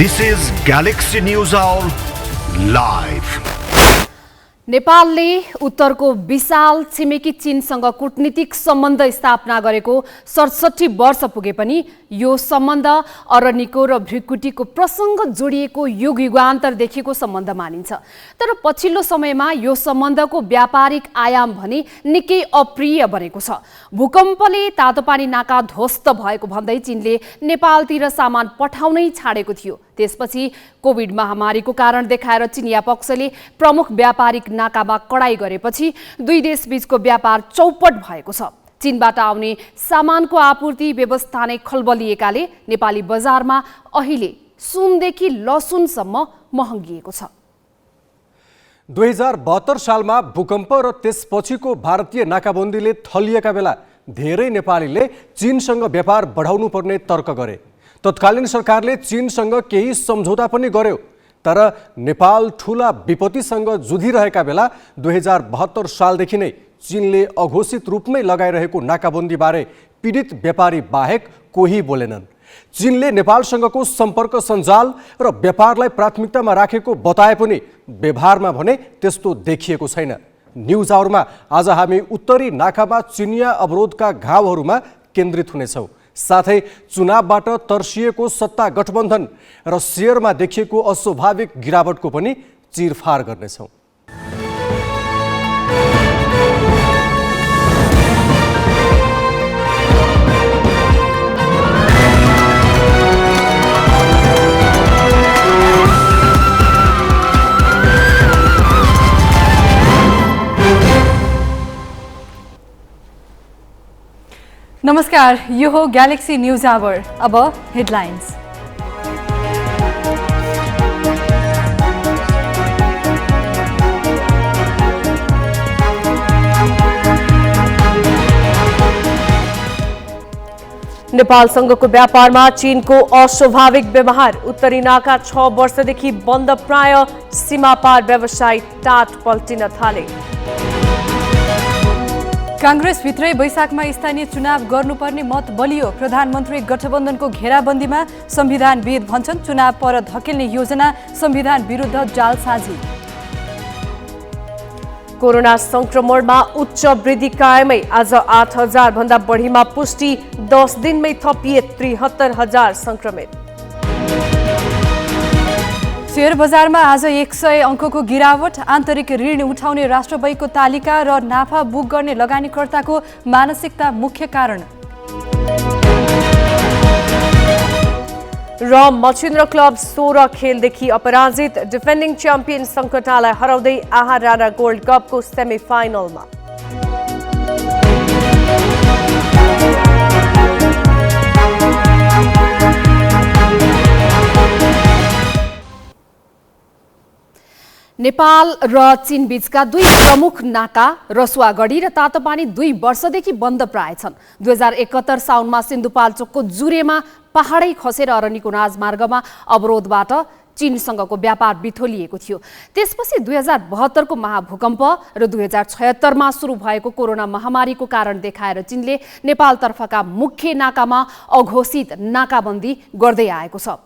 This is Galaxy News Hour live. नेपालले उत्तरको विशाल छिमेकी चीनसँग कूटनीतिक सम्बन्ध स्थापना गरेको 67 वर्ष पुगे पनि यो सम्बन्ध अरनिको र भ्रिकुटीको प्रसंग जोडिएको युगान्तरदेखिको सम्बन्ध मानिन्छ। तर पछिल्लो समयमा यो सम्बन्धको व्यापारिक आयाम भने निकै अप्रिय बनेको छ। भूकम्पले तातोपानी नाका ध्वस्त भएको भन्दै चीनले नेपालतिर सामान पठाउनै छाडेको थियो। त्यसपछि कोभिड महामारीको कारण देखाएर चिनिया पक्षले प्रमुख व्यापारिक नाकामा कडाई गरेपछि दुई देशबीचको व्यापार चौपट भएको छ। चीनबाट आउने सामानको आपूर्ति व्यवस्था नै खलबलिएकाले नेपाली बजारमा अहिले सुनदेखि लसुनसम्म महँगिएको छ। 2072 सालमा भूकम्प र त्यसपछिको भारतीय नाकाबन्दीले थलिएका बेला धेरै नेपालीले चीनसँग व्यापार बढाउनु पर्ने तर्क गरे। तत्कालीन सरकारले चीनसँग केही सम्झौता पनि गर्यो। तर नेपाल ठूला विपत्तिसँग जुधिरहेका बेला 2072 सालदेखि नै चीनले अघोषित रूपमै लगाइरहेको नाकाबन्दीबारे पीडित व्यापारी बाहेक कोही बोलेनन्। चीनले नेपालसँगको सम्पर्क सञ्जाल र व्यापारलाई प्राथमिकतामा राखेको बताए पनि व्यवहारमा भने त्यस्तो देखिएको छैन। न्युज आवरमा आज हामी उत्तरी नाकामा चिनिया अवरोधका घावहरूमा केन्द्रित हुनेछौँ। साथै चुनावबाट तर्सिएको सत्ता गठबन्धन र शेयरमा देखिएको अस्वाभाविक गिरावटको पनि चिरफार गर्नेछौँ। नमस्कार, यो हो ग्यालेक्सी न्यूज आवर। अब हेडलाइन्स। नेपालसँगको व्यापारमा चीनको अस्वाभाविक व्यवहार। उत्तरी नाका 6 वर्षदेखि बन्द, प्राय सीमापार व्यवसाय टाट पल्टिन थाले। कांग्रेसभित्रै वैशाखमा स्थानीय चुनाव गर्नुपर्ने मत बलियो। प्रधानमन्त्री गठबन्धनको घेराबन्दीमा संविधानविद भन्छन् चुनाव पर धकेल्ने योजना संविधान विरुद्ध जालसाजी। कोरोना संक्रमणमा उच्च वृद्धि कायमै। आज 8,000 भन्दा बढीमा पुष्टि, 10 दिनमै थपिए 73,000 संक्रमित। शेयर बजारमा आज 100 अङ्कको गिरावट। आन्तरिक ऋण उठाउने राष्ट्र बैङ्कको तालिका र नाफा बुक गर्ने लगानीकर्ताको मानसिकता मुख्य कारण। र मछिन्द्र क्लब 16 खेलदेखि अपराजित। डिफेन्डिङ च्याम्पियन सङ्कटालाई हराउँदै आहार राणा गोल्ड कपको सेमिफाइनलमा। नेपाल र चीन बीचका दुई प्रमुख नाका रसुवागढी र तातोपानी 2 वर्षदेखि बन्द प्राय छन्। 2071 साउनमा सिन्धुपाल्चोकको जुरेमा पहाडै खसेर अरनिको राजमार्गमा अवरोधबाट चीनसँगको व्यापार बिथोलिएको थियो। त्यसपछि 2072 को महाभूकम्प र 2076 मा सुरु भएको कोरोना महामारीको कारण देखाएर चीनले नेपालतर्फका मुख्य नाकामा अघोषित नाकाबन्दी गर्दै आएको छ।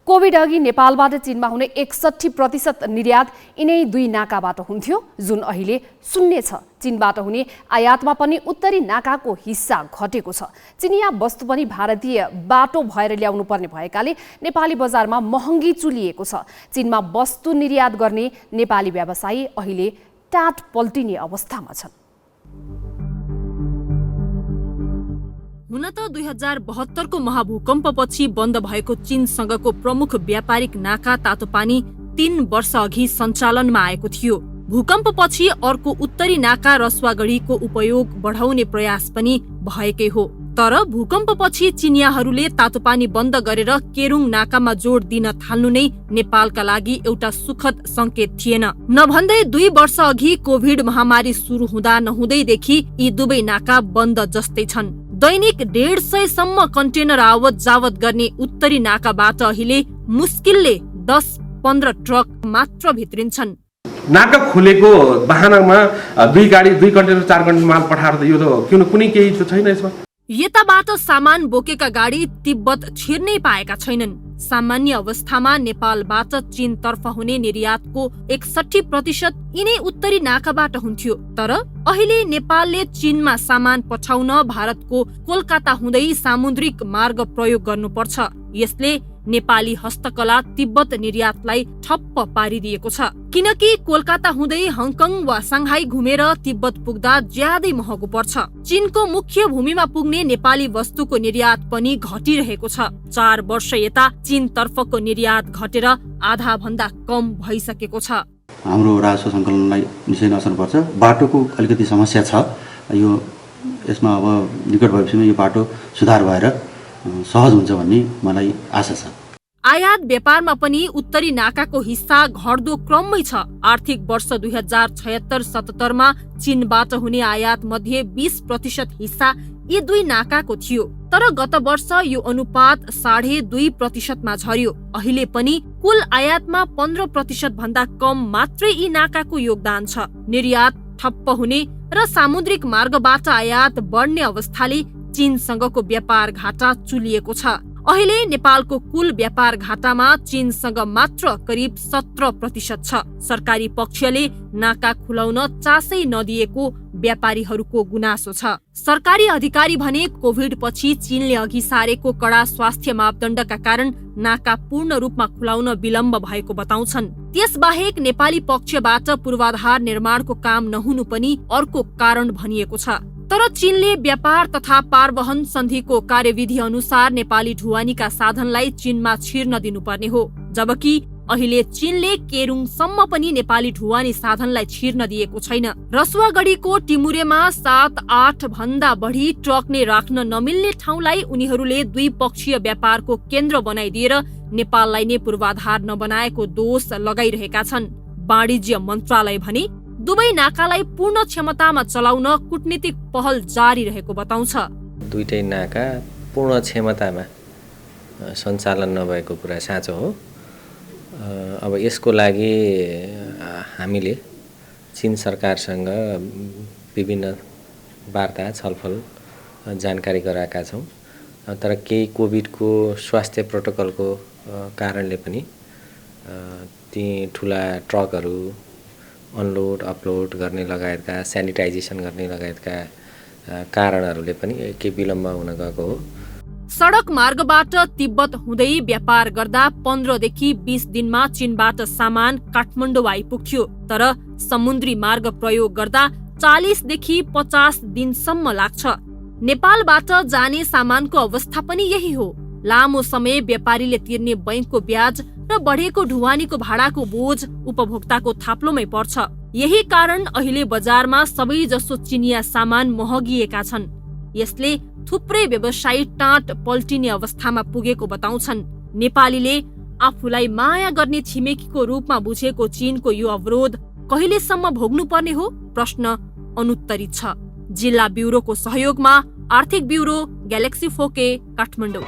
कोभिड अघि नेपालबाट चीनमा हुने 61% निर्यात यिनै दुई नाकाबाट हुन्थ्यो, जुन अहिले शून्य छ। चीनबाट हुने आयातमा पनि उत्तरी नाकाको हिस्सा घटेको छ। चिनिया वस्तु पनि भारतीय बाटो भएर ल्याउनु पर्ने भएकाले नेपाली बजारमा महँगी चुलिएको छ। चीनमा वस्तु निर्यात गर्ने नेपाली व्यवसायी अहिले टाट पल्टिने अवस्थामा छन्। हुन त 2072 को महाभूकम्पपछि बन्द भएको चीनसँगको प्रमुख व्यापारिक नाका तातोपानी 3 वर्ष अघि सञ्चालनमा आएको थियो। भूकम्पपछि अर्को उत्तरी नाका रसुवागढीको उपयोग बढाउने प्रयास पनि भएकै हो। तर भूकम्पपछि चिनियाहरूले तातोपानी बन्द गरेर केरुङ नाकामा जोड दिन थाल्नु नै नेपालका लागि एउटा सुखद संकेत थिएन। नभन्दै 2 वर्ष अघि कोभिड महामारी सुरु हुँदा नहुँदैदेखि यी दुवै नाका बन्द जस्तै छन्। दैनिक 150 सम्म कन्टेनर आवत जावत गर्ने उत्तरी नाकाबाट अहिले मुस्किलले 10-15 ट्रक मात्र भित्रिन्छन्। नाका खुलेको बहानामा 2 गाडी 2 कन्टेनर 4 कन्टेनर माल पठाएर त यो त कुनै केही छैन यसमा। यताबाट सामान बोकेका गाडी तिब्बत छिर्नै पाएका छैनन्। सामान्य अवस्थामा नेपालबाट चीनतर्फ हुने निर्यातको 61% यिनै उत्तरी नाकाबाट हुन्थ्यो। तर अहिले नेपालले चीनमा सामान पठाउन भारतको कोलकाता हुँदै सामुद्रिक मार्ग प्रयोग गर्नुपर्छ। यसले नेपाली हस्तकला तिब्बत निर्यातलाई ठप्प पारिदिएको छ, किनकि कोलकाता हुँदै हङकङ वा सांघाई घुमेर तिब्बत पुग्दा ज्यादै महँगो पर्छ। चीनको मुख्य भूमिमा पुग्ने नेपाली वस्तुको निर्यात पनि घटिरहेको छ। 4 वर्ष यता चीनतर्फको निर्यात घटेर आधा भन्दा कम भइसकेको छ। हाम्रो राजस्व सङ्कलनलाई निश्चय नै असर पर्छ। बाटोको अलिकति समस्या छ, यो यसमा अब निकट भविष्यमा यो बाटो सुधार भएर सहज हुन्छ भन्ने मलाई आशा छ। आयात व्यापारमा पनि उत्तरी नाकाको हिस्सा घट्दो क्रममै छ। आर्थिक वर्ष 2076-77 मा चीनबाट हुने आयात मध्ये 20% हिस्सा यी दुई नाकाको थियो। तर गत वर्ष यो अनुपात 2.5% मा झर्यो। अहिले पनि कुल आयातमा 15% भन्दा कम मात्रै यी नाकाको योगदान छ। निर्यात ठप्प हुने र सामुद्रिक मार्गबाट आयात बढ्ने अवस्थाले चीनसँगको व्यापार घाटा चुलिएको छ। अहिले नेपालको कुल व्यापार घाटामा चीनसँग मात्र करिब 17% छ। सरकारी पक्षले नाका खुलाउन चासै नदिएको व्यापारीहरूको गुनासो छ। सरकारी अधिकारी भने कोभिड पछि चीनले अघि सारेको कडा स्वास्थ्य मापदण्डका कारण नाका पूर्ण रूपमा खुलाउन विलम्ब भएको बताउँछन्। त्यसबाहेक नेपाली पक्षबाट पूर्वाधार निर्माणको काम नहुनु पनि अर्को कारण भनिएको छ। तर चीनले व्यापार तथा पारवहन सन्धिको कार्यविधि अनुसार नेपाली ढुवानीका साधनलाई चीनमा छिर्न दिनुपर्ने हो, जबकि अहिले चीनले केरुङसम्म पनि नेपाली ढुवानी साधनलाई छिर्न दिएको छैन। रसुवागढीको टिमुरेमा 7-8 भन्दा बढी ट्रक नै राख्न नमिल्ने ठाउँलाई उनीहरूले द्विपक्षीय व्यापारको केन्द्र बनाइदिएर नेपाललाई नै पूर्वाधार नबनाएको दोष लगाइरहेका छन्। वाणिज्य मन्त्रालय भने दुवै नाकालाई पूर्ण क्षमतामा चलाउन कूटनीतिक पहल जारी रहेको बताउँछ। दुईटै नाका पूर्ण क्षमतामा सञ्चालन नभएको कुरा साँचो हो। अब यसको लागि हामीले चीन सरकारसँग विभिन्न वार्ता छलफल जानकारी गराएका छौँ। तर केही कोभिडको स्वास्थ्य प्रोटोकलको कारणले पनि ती ठुला ट्रकहरू अनलोड अपलोड गर्ने लगायतका सेनिटाइजेसन गर्ने लगायतका कारणहरूले पनि केही विलम्ब हुन गएको हो। सडक मार्गबाट तिब्बत हुँदै व्यापार गर्दा 15 देखि 20 दिनमा चीनबाट सामान काठमाडौँ आइपुग्थ्यो। तर समुद्री मार्ग प्रयोग गर्दा 40 देखि 50 दिनसम्म लाग्छ। नेपालबाट जाने सामानको अवस्था पनि यही हो। लामो समय व्यापारीले तिर्ने बैंकको ब्याज र बढेको ढुवानीको भाडाको बोझ उपभोक्ताको थाप्लोमै पर्छ। यही कारण अहिले बजारमा सबै जसो चिनिया सामान महँगिएका छन्। यसले थुप्रै व्यवसायी टाँट पल्टिने अवस्थामा पुगेको बताउँछन्। नेपालीले आफूलाई माया गर्ने छिमेकीको रूपमा बुझेको चीनको यो अवरोध कहिलेसम्म भोग्नुपर्ने हो, प्रश्न अनुत्तरित छ। जिल्ला ब्युरोको सहयोगमा आर्थिक ब्युरो, ग्यालेक्सी 4K, काठमाडौँ।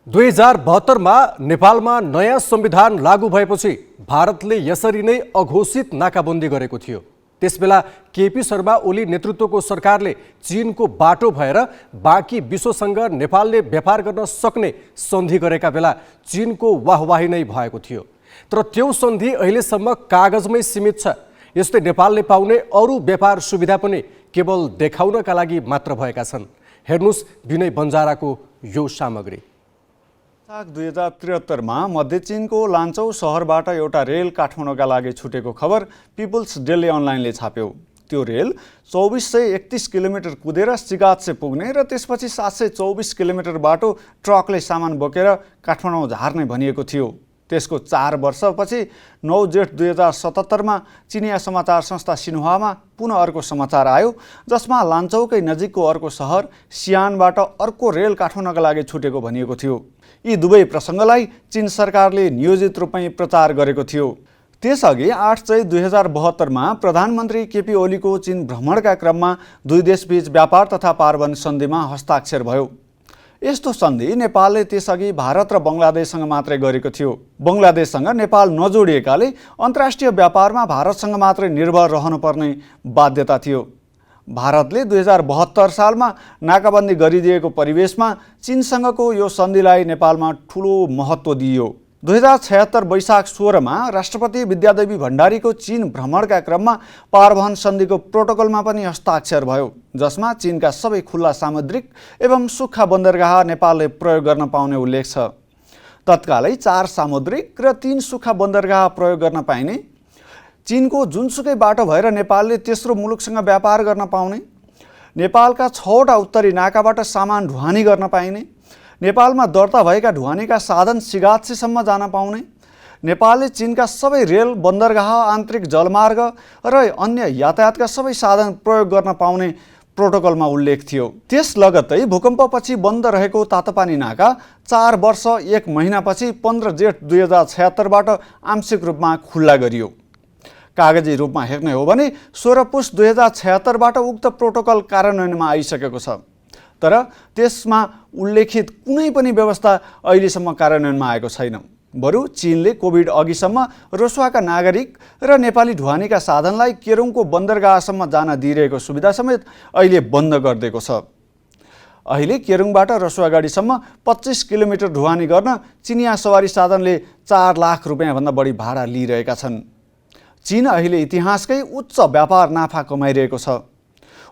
2072 मा नेपालमा नयाँ संविधान लागू भएपछि भारतले यसरी नै अघोषित नाकाबन्दी गरेको थियो। त्यसबेला केपी शर्मा ओली नेतृत्वको सरकारले चीनको बाटो भएर बाँकी विश्वसँग नेपालले व्यापार गर्न सक्ने सन्धि गरेका बेला चीनको वाहवाही नै भएको थियो। तर त्यो सन्धि अहिलेसम्म कागजमै सीमित छ। यस्तै नेपालले पाउने अरू व्यापार सुविधा पनि केवल देखाउनका लागि मात्र भएका छन्। हेर्नुस् विनय बन्जाराको यो सामग्री। 2073 मा मध्य चीनको लान्चौ सहरबाट एउटा रेल काठमाडौँका लागि छुटेको खबर पिपुल्स डेली अनलाइनले छाप्यो। त्यो रेल 2431 किलोमिटर कुदेर सिगाटसे पुग्ने र त्यसपछि 724 किलोमिटर बाटो ट्रकले सामान बोकेर काठमाडौँ झार्ने भनिएको थियो। त्यसको 4 वर्षपछि 9 जेठ 2077 मा चिनिया समाचार संस्था सिन्हुवामा पुनः अर्को समाचार आयो, जसमा लान्चौकै नजिकको अर्को सहर सियानबाट अर्को रेल काठमाडौँका लागि छुटेको भनिएको थियो। यी दुवै प्रसङ्गलाई चीन सरकारले नियोजित रूपमै प्रचार गरेको थियो। त्यसअघि 8 चैत 2072 मा प्रधानमन्त्री केपी ओलीको चीन भ्रमणका क्रममा दुई देशबीच व्यापार तथा पारवहन सन्धिमा हस्ताक्षर भयो। यस्तो सन्धि नेपालले त्यसअघि भारत र बङ्गलादेशसँग मात्रै गरेको थियो। बङ्गलादेशसँग नेपाल नजोडिएकाले अन्तर्राष्ट्रिय व्यापारमा भारतसँग मात्रै निर्भर रहनुपर्ने बाध्यता थियो। भारतले 2072 सालमा नाकाबन्दी गरिदिएको परिवेशमा चीनसँगको यो सन्धिलाई नेपालमा ठुलो महत्त्व दिइयो। 2076 वैशाख 16मा राष्ट्रपति विद्यादेवी भण्डारीको चीन भ्रमणका क्रममा पारवहन सन्धिको प्रोटोकलमा पनि हस्ताक्षर भयो, जसमा चीनका सबै खुल्ला सामुद्रिक एवं सुक्खा बन्दरगाह नेपालले प्रयोग गर्न पाउने उल्लेख छ। तत्कालै 4 सामुद्रिक र 3 सुक्खा बन्दरगाह प्रयोग गर्न पाइने, चीनको जुनसुकै बाटो भएर नेपालले तेस्रो मुलुकसँग व्यापार गर्न पाउने, नेपालका 6वटा उत्तरी नाकाबाट सामान ढुवानी गर्न पाइने, नेपालमा दर्ता भएका ढुवानीका साधन सिगात्सेसम्म जान पाउने, नेपालले चीनका सबै रेल, बन्दरगाह, आन्तरिक जलमार्ग र अन्य यातायातका सबै साधन प्रयोग गर्न पाउने प्रोटोकलमा उल्लेख थियो। त्यस लगत्तै भूकम्पपछि बन्द रहेको तातोपानी नाका 4 वर्ष 1 महिनापछि 15 जेठ 2076बाट आंशिक रूपमा खुल्ला गरियो। कागजी रूपमा हेर्ने हो भने 16 पुस 2076बाट उक्त प्रोटोकल कार्यान्वयनमा आइसकेको छ, तर त्यसमा उल्लेखित कुनै पनि व्यवस्था अहिलेसम्म कार्यान्वयनमा आएको छैन। बरु चीनले कोभिड अघिसम्म रसुवाका नागरिक र नेपाली ढुवानीका साधनलाई केरुङको बन्दरगाहसम्म जान दिइरहेको सुविधा समेत अहिले बन्द गरिदिएको छ। अहिले केरुङबाट रसुवागढीसम्म 25 किलोमिटर ढुवानी गर्न चिनिया सवारी साधनले 4 लाख रुपियाँभन्दा बढी भाडा लिइरहेका छन्। चीन अहिले इतिहासकै उच्च व्यापार नाफा कमाइरहेको छ।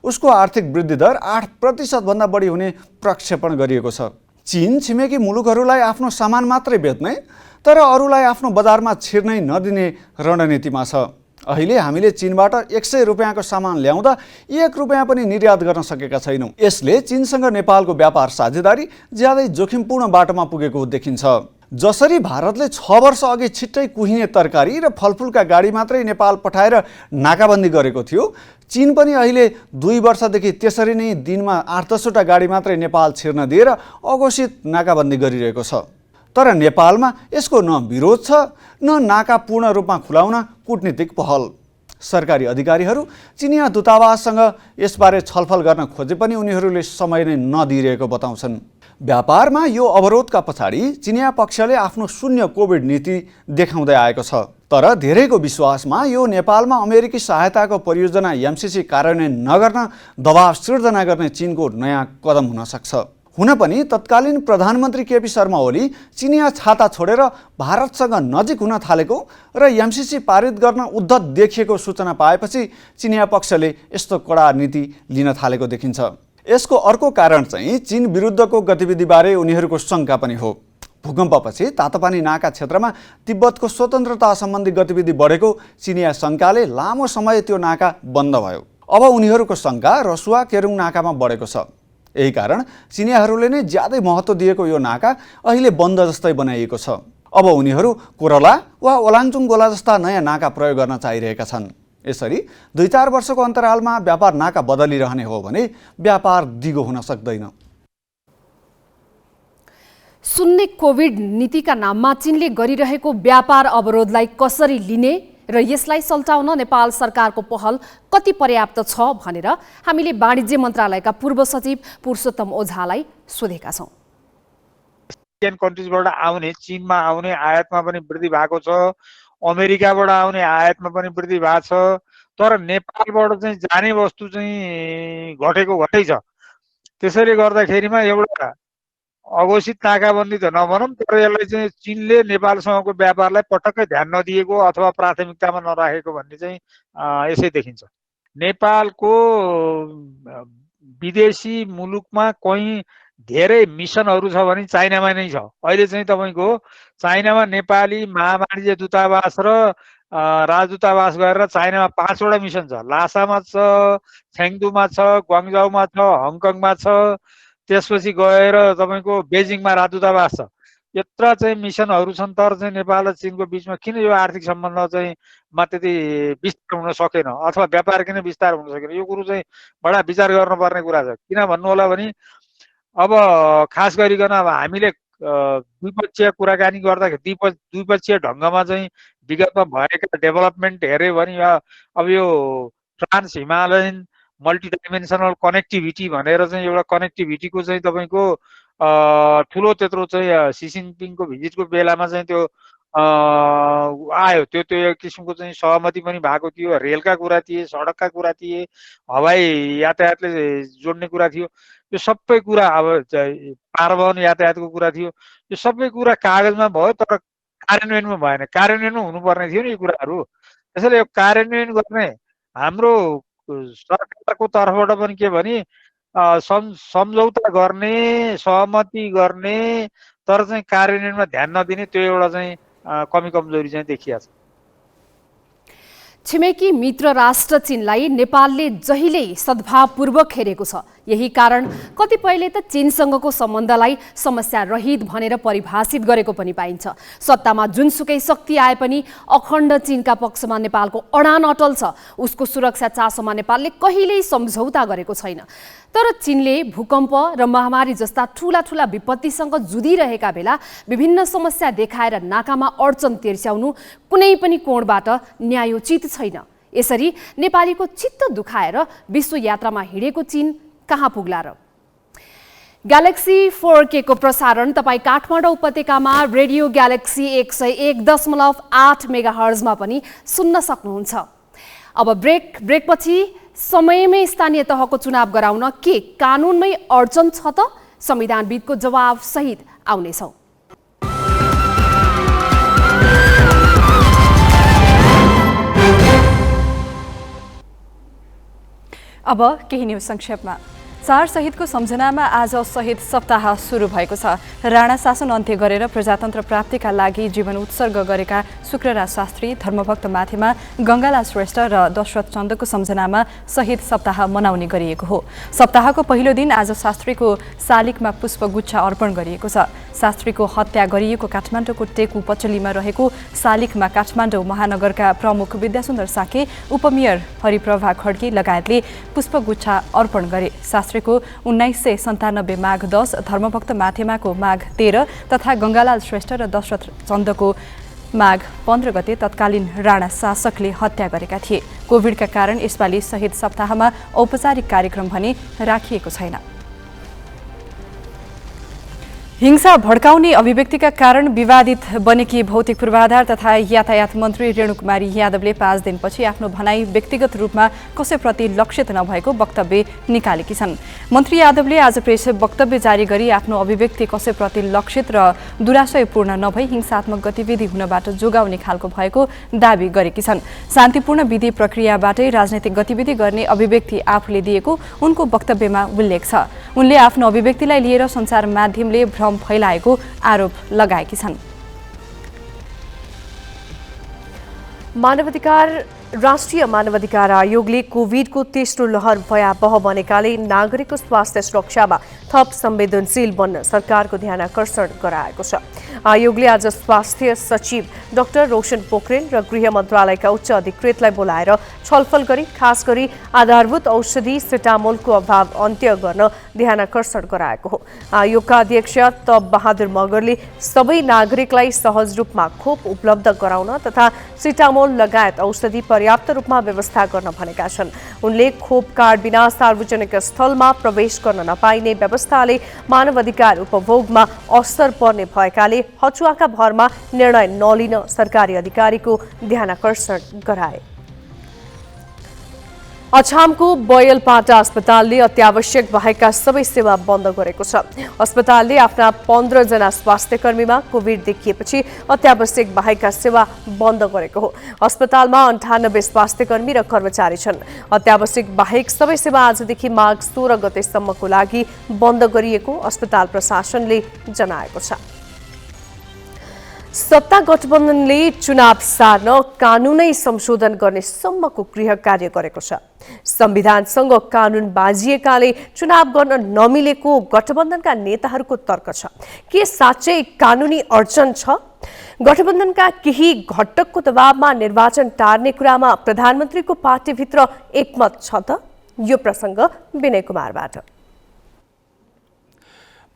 उसको आर्थिक वृद्धि दर 8% भन्दा बढी हुने प्रक्षेपण गरिएको छ। चीन छिमेकी मुलुकहरूलाई आफ्नो सामान मात्रै बेच्ने तर अरूलाई आफ्नो बजारमा छिर्नै नदिने रणनीतिमा छ। अहिले हामीले चीनबाट 100 रुपियाँको सामान ल्याउँदा 1 रुपियाँ पनि निर्यात गर्न सकेका छैनौँ। यसले चीनसँग नेपालको व्यापार साझेदारी ज्यादै जोखिमपूर्ण बाटोमा पुगेको देखिन्छ। जसरी भारतले 6 वर्ष अघि छिट्टै कुहिने तरकारी र फलफुलका गाडी मात्रै नेपाल पठाएर नाकाबन्दी गरेको थियो, चीन पनि अहिले 2 वर्षदेखि त्यसरी नै दिनमा 8-10वटा गाडी मात्रै नेपाल छिर्न दिएर अघोषित नाकाबन्दी गरिरहेको छ। तर नेपालमा यसको न विरोध छ न नाका पूर्ण रूपमा खुलाउन कूटनीतिक पहल। सरकारी अधिकारीहरू चिनिया दूतावाससँग यसबारे छलफल गर्न खोजे पनि उनीहरूले समय नै नदिइरहेको बताउँछन्। व्यापारमा यो अवरोधका पछाडि चिनिया पक्षले आफ्नो शून्य कोभिड नीति देखाउँदै आएको छ। तर धेरैको विश्वासमा यो नेपालमा अमेरिकी सहायताको परियोजना एमसीसी कार्यान्वयन नगर्न दबाव सिर्जना गर्ने चीनको नयाँ कदम हुन सक्छ। हुन पनि तत्कालीन प्रधानमन्त्री केपी शर्मा ओली चिनिया छाता छोडेर भारतसँग नजिक हुन थालेको र एमसीसी पारित गर्न उद्धत देखिएको सूचना पाएपछि चिनिया पक्षले यस्तो कडा नीति लिन थालेको देखिन्छ। यसको अर्को कारण चाहिँ चीन विरुद्धको गतिविधिबारे उनीहरूको शङ्का पनि हो। भूकम्पपछि तातोपानी नाका क्षेत्रमा तिब्बतको स्वतन्त्रता सम्बन्धी गतिविधि बढेको चिनिया शङ्काले लामो समय त्यो नाका बन्द भयो। अब उनीहरूको शङ्का रसुवा केरुङ नाकामा बढेको छ। यही कारण चिनियाहरूले नै ज्यादै महत्त्व दिएको यो नाका अहिले बन्द जस्तै बनाइएको छ। अब उनीहरू कोरला वा ओलाङचुङ गोला जस्ता नयाँ नाका प्रयोग गर्न चाहिरहेका छन्। यसरी 2-4 वर्षको अन्तरालमा व्यापार नाका बदलिरहने हो भने व्यापार दिगो हुन सक्दैन। शून्य कोभिड नीतिका नाममा चीनले गरिरहेको व्यापार अवरोधलाई कसरी लिने र यसलाई सल्टाउन नेपाल सरकारको पहल कति पर्याप्त छ भनेर हामीले वाणिज्य मन्त्रालयका पूर्व सचिव पुरुषोत्तम ओझालाई सोधेका छौँ। एसियन कन्ट्रिजबाट आउने, चीनमा आउने आयातमा पनि वृद्धि भएको छ, अमेरिकाबाट आउने आयातमा पनि वृद्धि भएको छ, तर नेपालबाट चाहिँ जाने वस्तु चाहिँ घटेको घटै छ। त्यसैले गर्दाखेरिमा एउटा अघोषित नाकाबन्दी त नभनौँ, तर यसलाई चाहिँ चीनले नेपालसँगको व्यापारलाई पटक्कै ध्यान नदिएको अथवा प्राथमिकतामा नराखेको भन्ने चाहिँ यसै देखिन्छ। नेपालको विदेशी मुलुकमा कहीँ धेरै मिसनहरू छ भने चाइनामा नै छ। अहिले चाहिँ तपाईँको चाइनामा नेपाली महावाणिज्य दूतावास र राजदूतावास गरेर चाइनामा 5वटा मिसन छ। लासामा छ, छेङदुमा छ, ग्वाङ्जाउमा छ, हङकङमा छ, त्यसपछि गएर तपाईँको बेजिङमा राजदूतावास छ। यत्र चाहिँ मिसनहरू छन्, तर चाहिँ नेपाल र चीनको बिचमा किन यो आर्थिक सम्बन्ध चाहिँ त्यति विस्तार हुन सकेन अथवा व्यापार किन विस्तार हुन सकेन, यो कुरो चाहिँ बडा विचार गर्नुपर्ने कुरा छ। किन भन्नु होला भने अब खास गरिकन अब हामीले द्विपक्षीय कुराकानी गर्दाखेरि द्विपक्षीय ढङ्गमा चाहिँ विगतमा भएका डेभलपमेन्ट हेऱ्यो भने अब यो ट्रान्स हिमालयन मल्टिडाइमेन्सनल कनेक्टिभिटी भनेर चाहिँ एउटा कनेक्टिभिटीको चाहिँ तपाईँको ठुलो त्यत्रो चाहिँ सी जिनपिङको भिजिटको बेलामा चाहिँ त्यो आयो। त्यो एक किसिमको चाहिँ सहमति पनि भएको थियो। रेलका कुरा थिए, सडकका कुरा थिए, हवाई यातायातले जोड्ने कुरा थियो। यो सबै कुरा अब पारवहन यातायातको कुरा थियो। यो सबै कुरा कागजमा भयो तर कार्यान्वयनमा भएन। कार्यान्वयनमा हुनुपर्ने थियो नि यो कुराहरू। त्यसैले यो कार्यान्वयन गर्ने हाम्रो सरकारको तर्फबाट पनि के भने सम्झौता गर्ने, सहमति गर्ने, तर चाहिँ कार्यान्वयनमा ध्यान नदिने त्यो एउटा चाहिँ कमी कमजोरी चाहिँ देखिया छ। छिमेकी मित्र राष्ट्र चीनलाई नेपालले जहिल्यै सद्भावपूर्वक हेरेको छ। यही कारण कतिपयले त चीनसँगको सम्बन्धलाई समस्या रहित भनेर परिभाषित गरेको पनि पाइन्छ। सत्तामा जुनसुकै शक्ति आए पनि अखण्ड चीनका पक्षमा नेपालको अडान अटल छ। उसको सुरक्षा चासोमा नेपालले कहिल्यै सम्झौता गरेको छैन। तर चीनले भूकम्प र महामारी जस्ता ठूला ठूला विपत्तिसँग जुधिरहेका बेला विभिन्न समस्या देखाएर नाकामा अडचन तिर्स्याउनु कुनै पनि कोणबाट न्यायोचित छैन। यसरी नेपालीको चित्त दुखाएर विश्व यात्रामा हिँडेको चीन कहाँ पुग्ला र? ग्यालेक्सी 4K को प्रसारण तपाईँ काठमाडौँ उपत्यकामा रेडियो ग्यालेक्सी 101.8 मेगाहर्जमा पनि सुन्न सक्नुहुन्छ। अब ब्रेकपछि समयमै स्थानीय तहको चुनाव गराउन के कानुनमै अडचन छ त? संविधानविदको जवाब सहित आउनेछौँ। अब केही न्युज संक्षेपमा। चार शहीदको सम्झनामा आज शहीद सप्ताह सुरु भएको छ। राणा शासन अन्त्य गरेर प्रजातन्त्र प्राप्तिका लागि जीवन उत्सर्ग गरेका शुक्रराज शास्त्री, धर्मभक्त माथेमा, गङ्गालाल श्रेष्ठ र दशरथ चन्दको सम्झनामा शहीद सप्ताह मनाउने गरिएको हो। सप्ताहको पहिलो दिन आज शास्त्रीको शालिगमा पुष्पगुच्छ अर्पण गरिएको छ। शास्त्रीको हत्या गरिएको काठमाडौँको टेकु पचलीमा रहेको शालिगमा काठमाडौँ महानगरका प्रमुख विद्यासुन्दर साके, उपमेयर हरिप्रभा खड्की लगायतले पुष्पगुच्छ अर्पण गरे। शास्त्रीको 1997 माघ 10, धर्मभक्त माथेमाको माघ 13 तथा गङ्गालाल श्रेष्ठ र दशरथ चन्दको माघ 15 गते तत्कालीन राणा शासकले हत्या गरेका थिए। कोभिडका कारण यसपालि शहीद सप्ताहमा औपचारिक कार्यक्रम भने राखिएको छैन। हिंसा भड्काउने अभिव्यक्तिका कारण विवादित बनेकी भौतिक पूर्वाधार तथा यातायात मन्त्री रेणुकुमारी यादवले 5 दिनपछि आफ्नो भनाई व्यक्तिगत रूपमा कसैप्रति लक्षित नभएको वक्तव्य निकालेकी छन्। मन्त्री यादवले आज प्रेस वक्तव्य जारी गरी आफ्नो अभिव्यक्ति कसैप्रति लक्षित र दुराशयपूर्ण नभई हिंसात्मक गतिविधि हुनबाट जोगाउने खालको भएको दावी गरेकी छन्। शान्तिपूर्ण विधि प्रक्रियाबाटै राजनैतिक गतिविधि गर्ने अभिव्यक्ति आफूले दिएको उनको वक्तव्यमा उल्लेख छ। उनले आफ्नो अभिव्यक्तिलाई लिएर सञ्चार माध्यमले भ्रम फैलाएको आरोप लगाएकी छन्। राष्ट्रिय मानवाधिकार आयोगले कोभिडको तेस्रो लहर भयावह बनेकाले नागरिकको स्वास्थ्य सुरक्षामा थप संवेदनशील बन्न सरकारको ध्यान आकर्षण गराएको छ। आयोगले आज स्वास्थ्य सचिव डाक्टर रोशन पोखरेल र गृह मन्त्रालयका उच्च अधिकृतलाई बोलाएर छलफल गरी खास गरी आधारभूत औषधि सिटामोलको अभाव अन्त्य गर्न ध्यान आकर्षण गराएको हो। आयोगका अध्यक्ष तब बहादुर मगरले सबै नागरिकलाई सहज रूपमा खोप उपलब्ध गराउन तथा सिटामोल लगायत औषधि पर्याप्त रूपमा व्यवस्था गर्न भनेका छन्। उनले खोप कार्ड बिना सार्वजनिक स्थलमा प्रवेश गर्न नपाइने व्यवस्थाले मानवाधिकार उपभोगमा असर पर्ने भएकाले हचुवाका भरमा निर्णय नलिन सरकारी अधिकारीको ध्यान आकर्षण गराए। अछामको बयलपाटा अस्पतालले अत्यावश्यक बाहेकका सबै सेवा बन्द गरेको छ। अस्पतालले आफ्ना 15 जना स्वास्थ्यकर्मीमा कोभिड देखिएपछि अत्यावश्यक बाहेकका सेवा बन्द गरेको हो। अस्पतालमा 98 स्वास्थ्यकर्मी र कर्मचारी छन्। अत्यावश्यक बाहेक सबै सेवा आजदेखि माघ 16 गतेसम्मको लागि बन्द गरिएको अस्पताल प्रशासनले जनाएको छ। सत्ता गठबन्धनले चुनाव सार्न कानुनै संशोधन गर्ने सम्मको गृह कार्य गरेको छ। संविधानसँग कानुन बाजिएकाले चुनाव गर्न नमिलेको गठबन्धनका नेताहरूको तर्क छ। के साँच्चै कानुनी अडचन छ? गठबन्धनका केही घटकको दबावमा निर्वाचन टार्ने कुरामा प्रधानमन्त्रीको पार्टीभित्र एकमत छ त? यो प्रसङ्ग विनय कुमारबाट।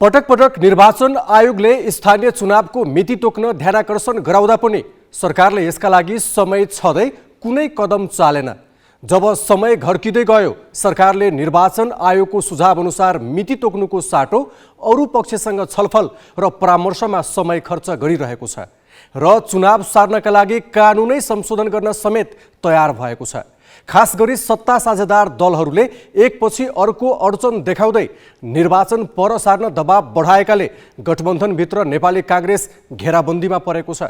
पटक पटक निर्वाचन आयोगले स्थानीय चुनावको मिति तोक्न ध्यानाकर्षण गराउँदा पनि सरकारले यसका लागि समय छँदै कुनै कदम चालेन। जब समय घर्किँदै गयो सरकारले निर्वाचन आयोगको सुझाव अनुसार मिति तोक्नुको साटो अरू पक्षसँग छलफल र परामर्शमा समय खर्च गरिरहेको छ। र चुनाव सार्नका लागि कानुनै संशोधन गर्न समेत तयार भएको छ। खास गरी सत्ता साझेदार दलहरूले एकपछि अर्को अडचन देखाउँदै निर्वाचन पर सार्न दबाव बढाएकाले गठबन्धनभित्र नेपाली काङ्ग्रेस घेराबन्दीमा परेको छ।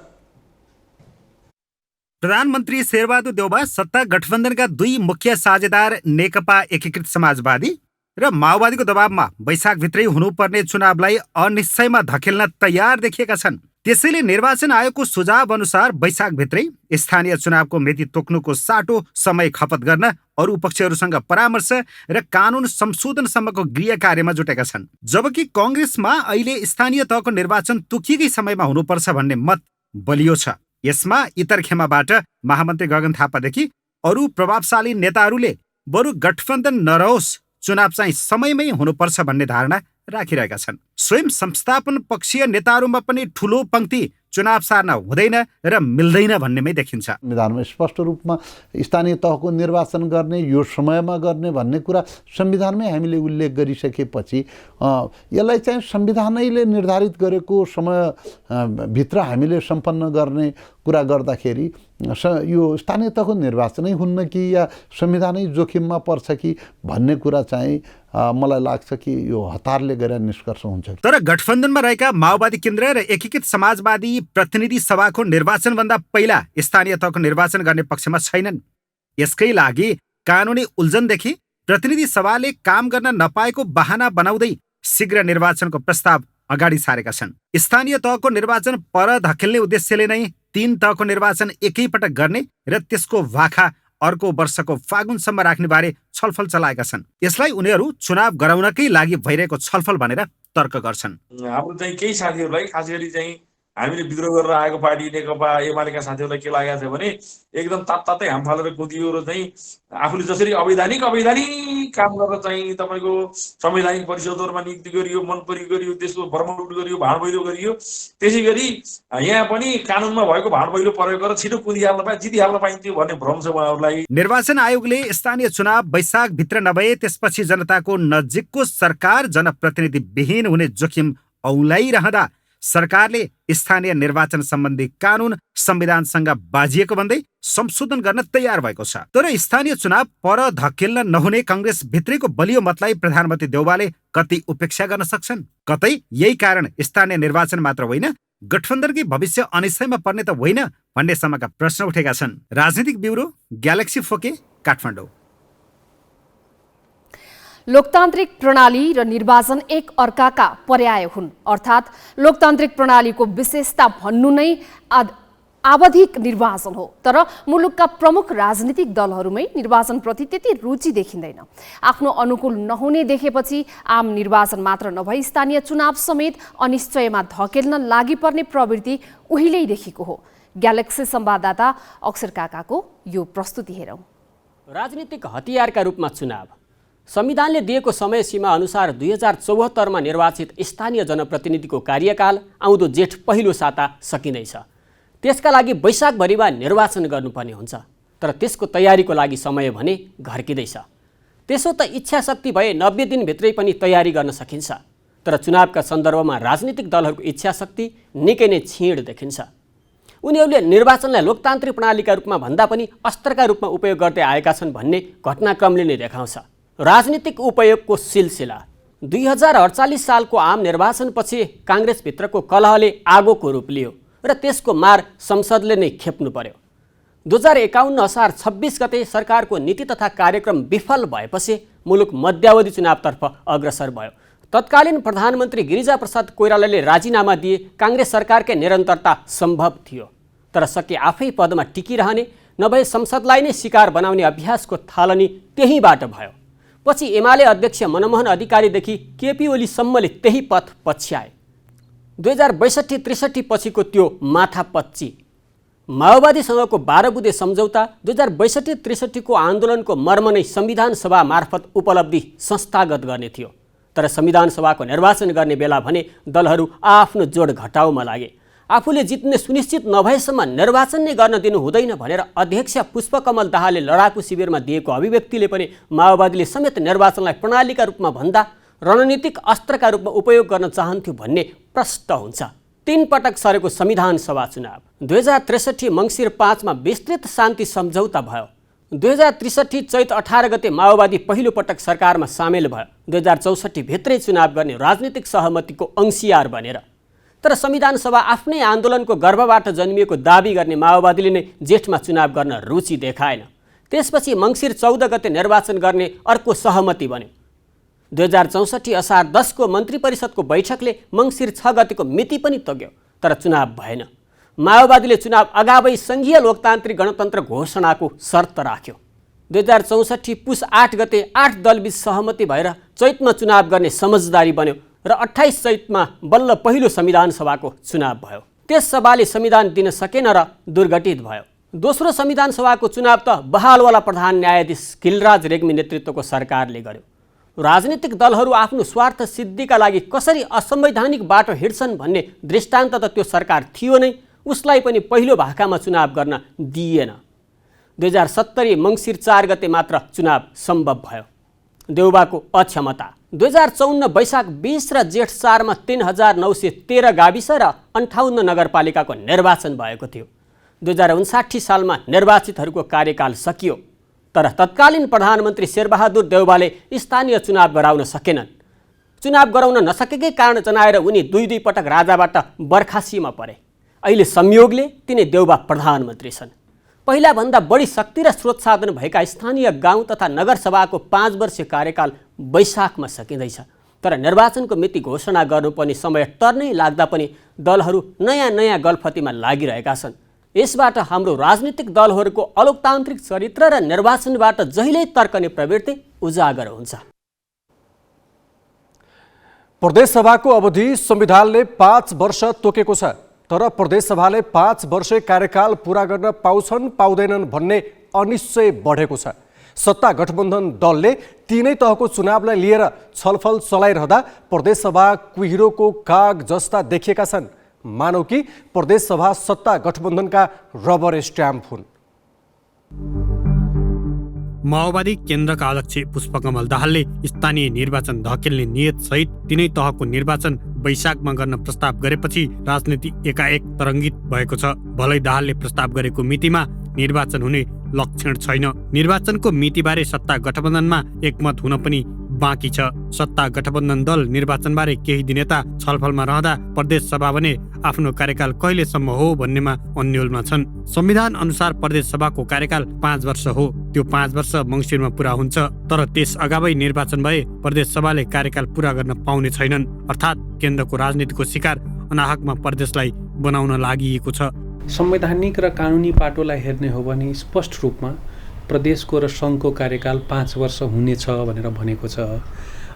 प्रधानमन्त्री शेरबहादुर देउबा सत्ता गठबन्धनका दुई मुख्य साझेदार नेकपा एकीकृत समाजवादी र माओवादीको दबावमा वैशाखभित्रै हुनुपर्ने चुनावलाई अनिश्चयमा धकेल्न तयार देखिएका छन्। त्यसैले निर्वाचन आयोगको सुझाव अनुसार वैशाखभित्रै स्थानीय चुनावको मिति तोक्नुको साटो समय खपत गर्न अरू पक्षहरूसँग परामर्श र कानुन संशोधनसम्मको गृह कार्यमा जुटेका छन्। जबकि कङ्ग्रेसमा अहिले स्थानीय तहको निर्वाचन तोकिएकै समयमा हुनुपर्छ भन्ने मत बलियो छ। यसमा इतरखेमाबाट महामन्त्री गगन थापादेखि अरू प्रभावशाली नेताहरूले बरु गठबन्धन नरहोस्, चुनाव चाहिँ समयमै हुनुपर्छ भन्ने धारणा राखिरहेका छन्। स्वयं संस्थापन पक्षीय नेताहरूमा पनि ठुलो पंक्ति चुनाव सार्न हुँदैन र मिल्दैन भन्नेमै देखिन्छ। संविधानमा स्पष्ट रूपमा स्थानीय तहको निर्वाचन गर्ने, यो समयमा गर्ने भन्ने कुरा संविधानमै हामीले उल्लेख गरिसकेपछि यसलाई चाहिँ संविधानैले निर्धारित गरेको समयभित्र हामीले सम्पन्न गर्ने कुरा गर्दाखेरि यो स्थानीय तहको निर्वाचनै हुन्न कि या संविधानै जोखिममा पर्छ कि भन्ने कुरा चाहिँ मलाई लाग्छ कि यो हतारले गरेर निष्कर्ष हुन्छ। तर गठबन्धनमा रहेका माओवादी केन्द्र र एकीकृत समाजवादी प्रतिनिधि सभाको निर्वाचनभन्दा पहिला स्थानीय तहको निर्वाचन गर्ने पक्षमा छैनन्। यसकै लागि कानुनी उल्झनदेखि प्रतिनिधि सभाले काम गर्न नपाएको बहाना बनाउँदै शीघ्र निर्वाचनको प्रस्ताव अगाडि सारेका छन्। स्थानीय तहको निर्वाचन पर धकेल्ने उद्देश्यले नै 3 तहको निर्वाचन एकैपटक गर्ने र त्यसको भाखा अर्को वर्षको फागुनसम्म राख्ने बारे छलफल चलाएका छन्। यसलाई उनीहरू चुनाव गराउनकै लागि भइरहेको छलफल भनेर तर्क गर्छन्। हाम्रो चाहिँ केही साथीहरूलाई खास गरी चाहिँ हामीले विद्रोह गरेर आएको पार्टी नेकपा एमालेका साथीहरूलाई के लागेको छ भने एकदम तातै हाम फालेर कुदियो र चाहिँ आफूले जसरी अवैधानिक काम गरेर चाहिँ तपाईँको संवैधानिक परिषदहरूमा नियुक्ति गरियो, मनपरी गरियो, त्यसको भ्रमण गरियो, भाँडभैलो गरियो, त्यसै गरी यहाँ पनि कानुनमा भएको भाँडभैलो प्रयोग गरेर छिटो कुदिहाल्न पाए जितिहाल्न पाइन्थ्यो भन्ने भ्रम छ उहाँहरूलाई। निर्वाचन आयोगले स्थानीय चुनाव वैशाखभित्र नभए त्यसपछि जनताको नजिकको सरकार जनप्रतिनिधि विहीन हुने जोखिम औलाइरहँदा सरकारले स्थानीय निर्वाचन सम्बन्धी कानुन संविधानसँग बाजिएको भन्दै संशोधन गर्न तयार भएको छ। तर स्थानीय चुनाव पर धकेल्न नहुने कांग्रेस भित्रैको बलियो मतलाई प्रधानमन्त्री देउबाले कति उपेक्षा गर्न सक्छन्? कतै यही कारण स्थानीय निर्वाचन मात्र होइन, गठबन्धनकै भविष्य अनिश्चयमा पर्ने त होइन भन्ने सम्मका प्रश्न उठेका छन्। राजनीतिक ब्युरो, ग्यालेक्सी फोके, काठमाडौँ। लोकतान्त्रिक प्रणाली र निर्वाचन एक अर्काका पर्याय हुन्, अर्थात् लोकतान्त्रिक प्रणालीको विशेषता भन्नु नै आवधिक निर्वाचन हो। तर मुलुकका प्रमुख राजनीतिक दलहरूमै निर्वाचनप्रति त्यति रुचि देखिँदैन। आफ्नो अनुकूल नहुने देखेपछि आम निर्वाचन मात्र नभई स्थानीय चुनाव समेत अनिश्चयमा धकेल्न लागि पर्ने प्रवृत्ति उहिल्यै देखिएको हो। ग्यालेक्सी संवाददाता अक्षर काकाको यो प्रस्तुति हेरौँ। राजनीतिक हतियारका रूपमा चुनाव संविधानले दिएको समय सीमा अनुसार 2074मा निर्वाचित स्थानीय जनप्रतिनिधिको कार्यकाल आउँदो जेठ पहिलो साता सकिँदैछ। त्यसका लागि वैशाखभरिमा निर्वाचन गर्नुपर्ने हुन्छ। तर त्यसको तयारीको लागि समय भने घर्किँदैछ। त्यसो त इच्छा शक्ति भए 90 दिनभित्रै पनि तयारी गर्न सकिन्छ। तर चुनावका सन्दर्भमा राजनीतिक दलहरूको इच्छा शक्ति निकै नै क्षीण देखिन्छ। उनीहरूले निर्वाचनलाई लोकतान्त्रिक प्रणालीका रूपमा भन्दा पनि अस्त्रका रूपमा उपयोग गर्दै आएका छन् भन्ने घटनाक्रमले नै देखाउँछ। राजनीतिक उपयोगको सिलसिला 2048 सालको आम निर्वाचनपछि काङ्ग्रेसभित्रको कलहले आगोको रूप लियो र त्यसको मार संसदले नै खेप्नु पर्यो। 2051 असार 26 गते सरकारको नीति तथा कार्यक्रम विफल भएपछि मुलुक मध्यावधि चुनावतर्फ अग्रसर भयो। तत्कालीन प्रधानमन्त्री गिरिजाप्रसाद कोइरालाले राजीनामा दिए काङ्ग्रेस सरकारकै निरन्तरता सम्भव थियो। तर सके आफै पदमा टिकिरहने नभए संसदलाई नै शिकार बनाउने अभ्यासको थालनी त्यहीबाट भयो। पछि एमाले अध्यक्ष मनमोहन अधिकारीदेखि केपी ओलीसम्मले त्यही पथ पछ्याए। 2062-63 पछिको त्यो माथापच्ची माओवादीसँगको 12 बुँदे सम्झौता 2062-63 को आन्दोलनको मर्म नै संविधान सभा मार्फत उपलब्धि संस्थागत गर्ने थियो। तर संविधान सभाको निर्वाचन गर्ने बेला भने दलहरू आफ्नो जोड घटाउमा लागे। आफूले जित्ने सुनिश्चित नभएसम्म निर्वाचन नै गर्न दिनु हुँदैन भनेर अध्यक्ष पुष्पकमल दाहालले लडाकु शिविरमा दिएको अभिव्यक्तिले पनि माओवादीले समेत निर्वाचनलाई प्रणालीका रूपमा भन्दा रणनीतिक अस्त्रका रूपमा उपयोग गर्न चाहन्थ्यो भन्ने प्रष्ट हुन्छ। 3 पटक सरेको संविधान सभा चुनाव। 2063 मङ्सिर 5 मा विस्तृत शान्ति सम्झौता भयो। 2063 चैत 18 गते माओवादी पहिलो पटक सरकारमा सामेल भयो। 2064 भित्रै चुनाव गर्ने राजनीतिक सहमतिको अंशियार बनेर। तर संविधान सभा आफ्नै आन्दोलनको गर्भबाट जन्मिएको दाबी गर्ने माओवादीले नै जेठमा चुनाव गर्न रुचि देखाएन। त्यसपछि मङ्सिर 14 गते निर्वाचन गर्ने अर्को सहमति बन्यो। 2064 असार 10 को मन्त्री परिषदको बैठकले मङ्सिर 6 गतेको मिति पनि तोक्यो, तर चुनाव भएन। माओवादीले चुनाव अगावै सङ्घीय लोकतान्त्रिक गणतन्त्र घोषणाको शर्त राख्यो। 2064 पुस 8 गते 8 दलबीच सहमति भएर चैतमा चुनाव गर्ने समझदारी बन्यो र 28 चैतमा बल्ल पहिलो संविधान सभाको चुनाव भयो। त्यस सभाले संविधान दिन सकेन र दुर्घटित भयो। दोस्रो संविधान सभाको चुनाव त बहालवाला प्रधान न्यायाधीश खिलराज रेग्मी नेतृत्वको सरकारले गर्यो। राजनीतिक दलहरू आफ्नो स्वार्थ सिद्धिका लागि कसरी असंवैधानिक बाटो हिँड्छन् भन्ने दृष्टान्त त त्यो सरकार थियो नै, उसलाई पनि पहिलो भाकामा चुनाव गर्न दिइएन। 2070 मङ्सिर 4 गते मात्र चुनाव सम्भव भयो। देउबाको अक्षमता। 2054 वैशाख 20 र जेठ 4 मा 3913 गाविस र 58 नगरपालिकाको निर्वाचन भएको थियो। 2059 सालमा निर्वाचितहरूको कार्यकाल सकियो, तर तत्कालीन प्रधानमन्त्री शेरबहादुर देउबाले स्थानीय चुनाव गराउन सकेनन्। चुनाव गराउन नसकेकै कारण जनाएर उनी 2 पटक राजाबाट बर्खासीमा परे। अहिले संयोगले तिनै देउबा प्रधानमन्त्री छन्। पहिलाभन्दा बढी शक्ति र स्रोत साधन भएका स्थानीय गाउँ तथा नगरसभाको 5 वर्षीय कार्यकाल वैशाखमा सकिँदैछ, तर निर्वाचनको मिति घोषणा गर्नुपर्ने समय टर्नै लाग्दा पनि दलहरू नयाँ गल्फतीमा लागिरहेका छन्। यसबाट हाम्रो राजनीतिक दलहरूको अलोकतान्त्रिक चरित्र र निर्वाचनबाट जहिल्यै तर्कने प्रवृत्ति उजागर हुन्छ। प्रदेशसभाको अवधि संविधानले 5 वर्ष तोकेको छ, तर प्रदेशसभाले 5 वर्ष कार्यकाल पूरा गर्न पाउँछन् पाउँदैनन् भन्ने अनिश्चय बढेको छ। सत्ता गठबन्धन दलले तीनै तहको चुनावलाई लिएर छलफल चलाइरहँदा प्रदेशसभा कुहिरोको काग जस्ता देखिएका छन्। मानौ कि प्रदेशसभा सत्ता गठबन्धनका रबर स्ट्याम्प हुन्। माओवादी केन्द्रका अध्यक्ष पुष्पकमल दाहालले स्थानीय निर्वाचन धकेल्ने नियत सहित तीनै तहको निर्वाचन वैशाखमा गर्न प्रस्ताव गरेपछि राजनीति एकाएक तरङ्गित भएको छ। भलै दाहालले प्रस्ताव गरेको मितिमा निर्वाचन हुने लक्षण छैन। निर्वाचनको मितिबारे सत्ता गठबन्धनमा एकमत हुन पनि बाँकी छ। सत्ता गठबन्धन दल निर्वाचनबारे केही दिन यता छलफलमा रहँदा प्रदेश सभा भने आफ्नो कार्यकाल कहिलेसम्म हो भन्नेमा अन्योलमा छन्। संविधान अनुसार प्रदेश सभाको कार्यकाल 5 वर्ष हो। त्यो 5 वर्ष मङ्सिरमा पुरा हुन्छ, तर त्यस अगावै निर्वाचन भए प्रदेश सभाले कार्यकाल पुरा गर्न पाउने छैनन्। अर्थात् केन्द्रको राजनीतिको शिकार अनाहकमा प्रदेशलाई बनाउन लागि छ। संवैधानिक र कानुनी पाटोलाई हेर्ने हो भने स्पष्ट रूपमा प्रदेशको र सङ्घको कार्यकाल 5 वर्ष हुनेछ भनेर भनेको छ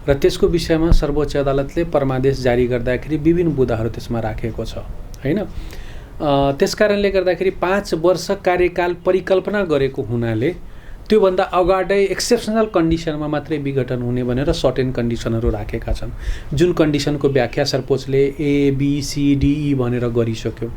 र त्यसको विषयमा सर्वोच्च अदालतले परमादेश जारी गर्दाखेरि विभिन्न बुँदाहरू त्यसमा राखेको छ, हैन? त्यसकारणले गर्दाखेरि 5 वर्ष कार्यकाल परिकल्पना गरेको हुनाले त्योभन्दा अगाडै एक्सेप्सनल कन्डिसनमा मात्रै विघटन हुने भनेर सर्टेन कन्डिसनहरू राखेका छन्, जुन कन्डिसनको व्याख्या सर्वोच्चले ABCDE भनेर गरिसक्यो।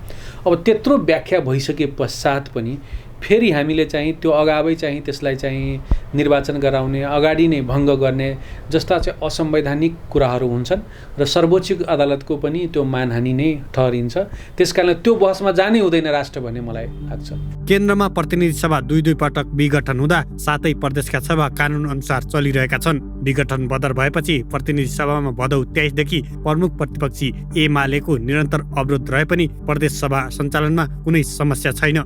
अब त्यत्रो व्याख्या भइसके पश्चात पनि फेरि हामीले चाहिँ त्यो अगावै चाहिँ त्यसलाई चाहिँ निर्वाचन गराउने, अगाडि नै भङ्ग गर्ने जस्ता चाहिँ असंवैधानिक कुराहरू हुन्छन् र सर्वोच्च अदालतको पनि त्यो मानहानि नै ठहरिन्छ। त्यसकारण त्यो बहसमा जानै हुँदैन राष्ट्र भन्ने मलाई लाग्छ। केन्द्रमा प्रतिनिधि सभा 2 पटक विघटन हुँदा सातै प्रदेशका सभा कानुन अनुसार चलिरहेका छन्। विघटन बदर भएपछि प्रतिनिधि सभामा भदौ 23 देखि प्रमुख प्रतिपक्षी एमालेको निरन्तर अवरोध रहे पनि प्रदेश सभा सञ्चालनमा कुनै समस्या छैन।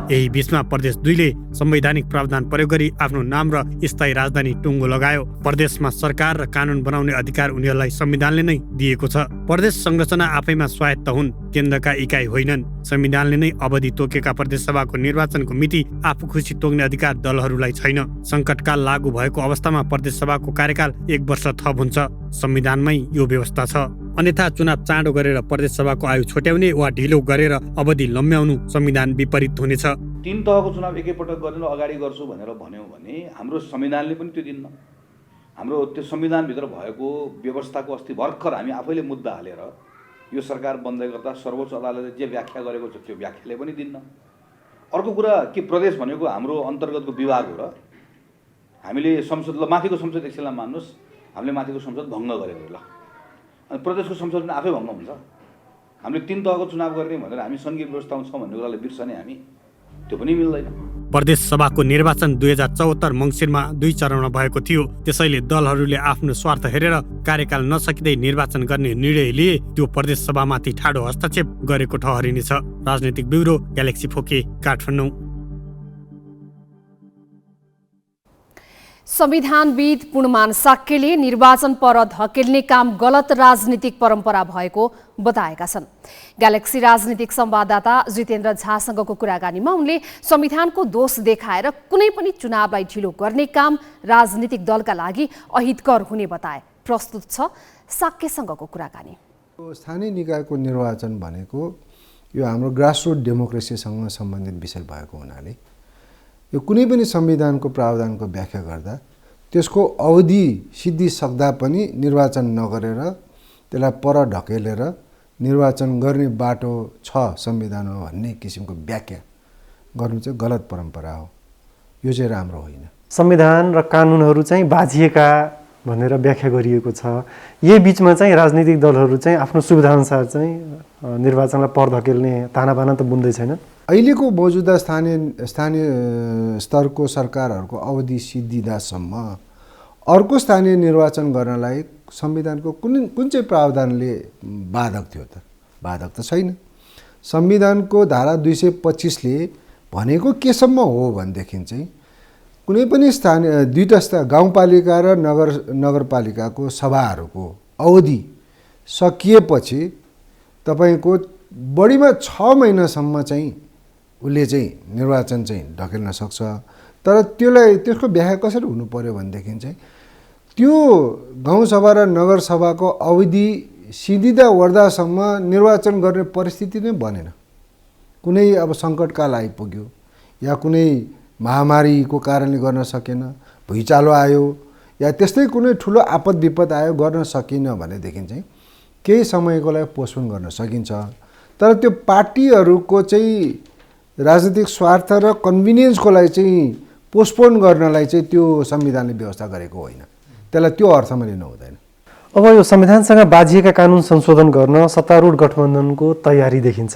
यही बीचमा प्रदेश 2ले संवैधानिक प्रावधान प्रयोग गरी आफ्नो नाम र स्थायी राजधानी टुङ्गो लगायो। प्रदेशमा सरकार र कानुन बनाउने अधिकार उनीहरूलाई संविधानले नै दिएको छ। प्रदेश संरचना आफैमा स्वायत्त हुन्, केन्द्रका इकाइ होइनन्। संविधानले नै अवधि तोकेका प्रदेश सभाको निर्वाचनको मिति आफू खुसी तोक्ने अधिकार दलहरूलाई छैन। सङ्कटकाल लागू भएको अवस्थामा प्रदेश सभाको कार्यकाल 1 वर्ष थप हुन्छ। संविधानमै यो व्यवस्था छ। अन्यथा चुनाव चाँडो गरेर प्रदेश सभाको आयु छोट्याउने वा ढिलो गरेर अवधि लम्ब्याउनु संविधान विपरीत हुनेछ। 3 तहको चुनाव एकैपटक गर्ने र अगाडि गर्छु भनेर भन्यौँ भने हाम्रो संविधानले पनि त्यो दिन्न। हाम्रो त्यो संविधानभित्र भएको व्यवस्थाको अस्ति भर्खर हामी आफैले मुद्दा हालेर यो सरकार बन्दै गर्दा सर्वोच्च अदालतले जे व्याख्या गरेको छ त्यो व्याख्याले पनि दिन्न। अर्को कुरा के प्रदेश भनेको हाम्रो अन्तर्गतको विभाग हो र हामीले संसद ल माथिको संसद एकछिनलाई मान्नुहोस् हामीले माथिको संसद भङ्ग गरेको ल अनि प्रदेशको संसद पनि आफै भङ्ग हुन्छ हामीले 3 तहको चुनाव गर्ने भनेर हामी सङ्घीय व्यवस्थामा छौँ भन्ने कुरालाई बिर्सने हामी त्यो पनि मिल्दैन। प्रदेश सभाको निर्वाचन 2074 मङ्सिरमा 2 चरणमा भएको थियो। त्यसैले दलहरूले आफ्नो स्वार्थ हेरेर कार्यकाल नसकिँदै निर्वाचन गर्ने निर्णय लिए त्यो प्रदेश सभामाथि ठाडो हस्तक्षेप गरेको ठहरिनेछ। राजनीतिक ब्युरो ग्यालेक्सी फोके काठमाडौँ। संविधानविद पूर्णमान साक्यले निर्वाचन पर धकेल्ने काम गलत राजनीतिक परम्परा भएको बताएका छन्। ग्यालेक्सी राजनीतिक संवाददाता जितेन्द्र झासँगको कुराकानीमा उनले संविधानको दोष देखाएर कुनै पनि चुनावलाई ढिलो गर्ने काम राजनीतिक दलका लागि अहितकर हुने बताए। प्रस्तुत छ साक्यसँगको कुराकानी। स्थानीय निकायको निर्वाचन भनेको यो हाम्रो ग्रासरुट डेमोक्रेसीसँग सम्बन्धित विषय भएको हुनाले यो कुनै पनि संविधानको प्रावधानको व्याख्या गर्दा त्यसको अवधि सिद्धिसक्दा पनि निर्वाचन नगरेर त्यसलाई पर ढकेलेर निर्वाचन गर्ने बाटो छ संविधानमा भन्ने किसिमको व्याख्या गर्नु चाहिँ गलत परम्परा हो। यो चाहिँ राम्रो होइन। संविधान र कानुनहरू चाहिँ बाझिएका भनेर व्याख्या गरिएको छ। यही बिचमा चाहिँ राजनीतिक दलहरू चाहिँ आफ्नो सुविधाअनुसार चाहिँ निर्वाचनलाई पर धकेल्ने तानाबाना त बुन्दै छैनन्। अहिलेको मौजुदा स्थानीय स्तरको सरकारहरूको अवधि सिद्धिदासम्म अर्को स्थानीय निर्वाचन गर्नलाई संविधानको कुन चाहिँ प्रावधानले बाधक थियो त? बाधक त छैन। संविधानको धारा 225ले भनेको केसम्म हो भनेदेखि चाहिँ कुनै पनि स्थानीय दुईटा गाउँपालिका र नगरपालिकाको सभाहरूको अवधि सकिएपछि तपाईँको बढीमा 6 महिनासम्म चाहिँ उसले चाहिँ निर्वाचन चाहिँ ढकेल्न सक्छ। तर त्यसको व्याख्या कसरी हुनु पर्यो भनेदेखि चाहिँ त्यो गाउँसभा र नगरसभाको अवधि सिद्धिँदा ओर्दासम्म निर्वाचन गर्ने परिस्थिति नै बनेन। कुनै अब सङ्कटकाल आइपुग्यो या कुनै महामारीको कारणले गर्न सकेन, भुइँचालो आयो या त्यस्तै कुनै ठुलो आपद विपद आयो गर्न सकिन भनेदेखि चाहिँ केही समयको लागि पोस्टपोन गर्न सकिन्छ। तर त्यो पार्टीहरूको चाहिँ राजनीतिक स्वार्थ र कन्भिनियन्सको लागि चाहिँ पोस्टपोन गर्नलाई चाहिँ त्यो संविधानले व्यवस्था गरेको होइन। त्यसलाई त्यो अर्थमा लिनु हुँदैन। अब यो संविधानसँग बाझिएका कानुन संशोधन गर्न सत्तारूढ गठबन्धनको तयारी देखिन्छ।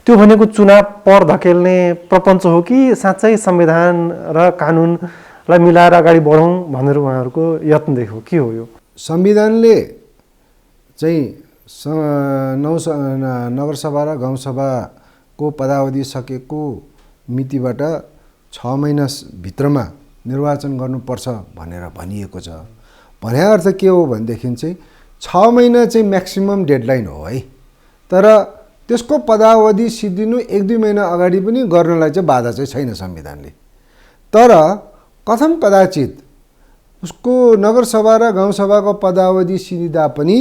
त्यो भनेको चुनाव पर धकेल्ने प्रपञ्च हो कि साँच्चै संविधान र कानुनलाई मिलाएर अगाडि बढौँ भनेर उहाँहरूको यत्न देखो के हो? यो संविधानले चाहिँ नगरसभा र गाउँसभाको पदावधि सकेको मितिबाट 6 महिनाभित्रमा निर्वाचन गर्नुपर्छ भनेर भनिएको छ। भने अर्थ के हो भनेदेखि चाहिँ 6 महिना चाहिँ म्याक्सिमम डेडलाइन हो है। तर त्यसको पदावधि सिद्धिनु 1-2 महिना अगाडि पनि गर्नलाई चाहिँ बाधा चाहिँ छैन संविधानले। तर कथम कदाचित उसको नगरसभा र गाउँसभाको पदावधि सिद्धिँदा पनि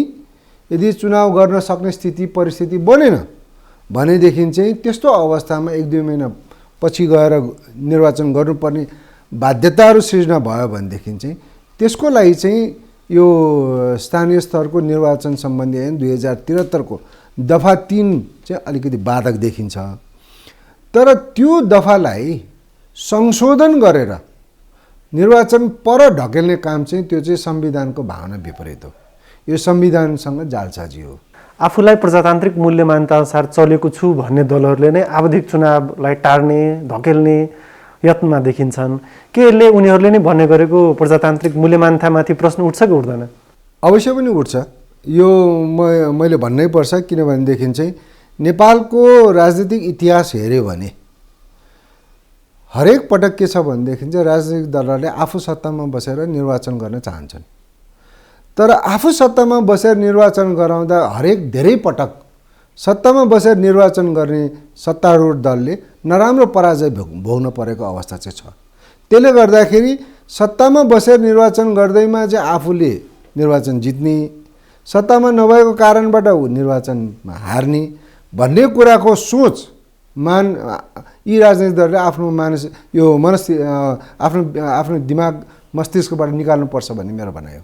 यदि चुनाव गर्न सक्ने स्थिति परिस्थिति बनेन भनेदेखि चाहिँ त्यस्तो अवस्थामा 1-2 महिना पछि गएर निर्वाचन गर्नुपर्ने बाध्यताहरू सृजना भयो भनेदेखि चाहिँ त्यसको लागि चाहिँ यो स्थानीय स्तरको निर्वाचन सम्बन्धी ऐन 2073 को दफा 3 चाहिँ अलिकति बाधक देखिन्छ। तर त्यो दफालाई संशोधन गरेर निर्वाचन पर ढकेल्ने काम चाहिँ त्यो चाहिँ संविधानको भावना विपरीत हो। यो संविधानसँग जालसाजी हो। आफूलाई प्रजातान्त्रिक मूल्य मान्यता अनुसार चलेको छु भन्ने दलहरूले नै आवधिक चुनावलाई टार्ने धकेल्ने यत्नमा देखिन्छन्। के यसले उनीहरूले नै भन्ने गरेको प्रजातान्त्रिक मूल्य मान्यतामाथि प्रश्न उठ्छ कि उठ्दैन? अवश्य पनि उठ्छ। यो मैले भन्नै पर्छ। किनभनेदेखि चाहिँ नेपालको राजनीतिक इतिहास हेऱ्यो भने हरेक पटक के छ भनेदेखि चाहिँ राजनीतिक दलहरूले आफू सत्तामा बसेर निर्वाचन गर्न चाहन्छन्। तर आफू सत्तामा बसेर निर्वाचन गराउँदा धेरै पटक सत्तामा बसेर निर्वाचन गर्ने सत्तारूढ दलले नराम्रो पराजय भोग्न परेको अवस्था चाहिँ छ। त्यसले गर्दाखेरि सत्तामा बसेर निर्वाचन गर्दैमा चाहिँ आफूले निर्वाचन जित्ने, सत्तामा नभएको कारणबाट निर्वाचनमा हार्ने भन्ने कुराको सोच यी राजनीतिक दलले आफ्नो दिमाग मस्तिष्कबाट निकाल्नुपर्छ भन्ने मेरो भनाइ हो।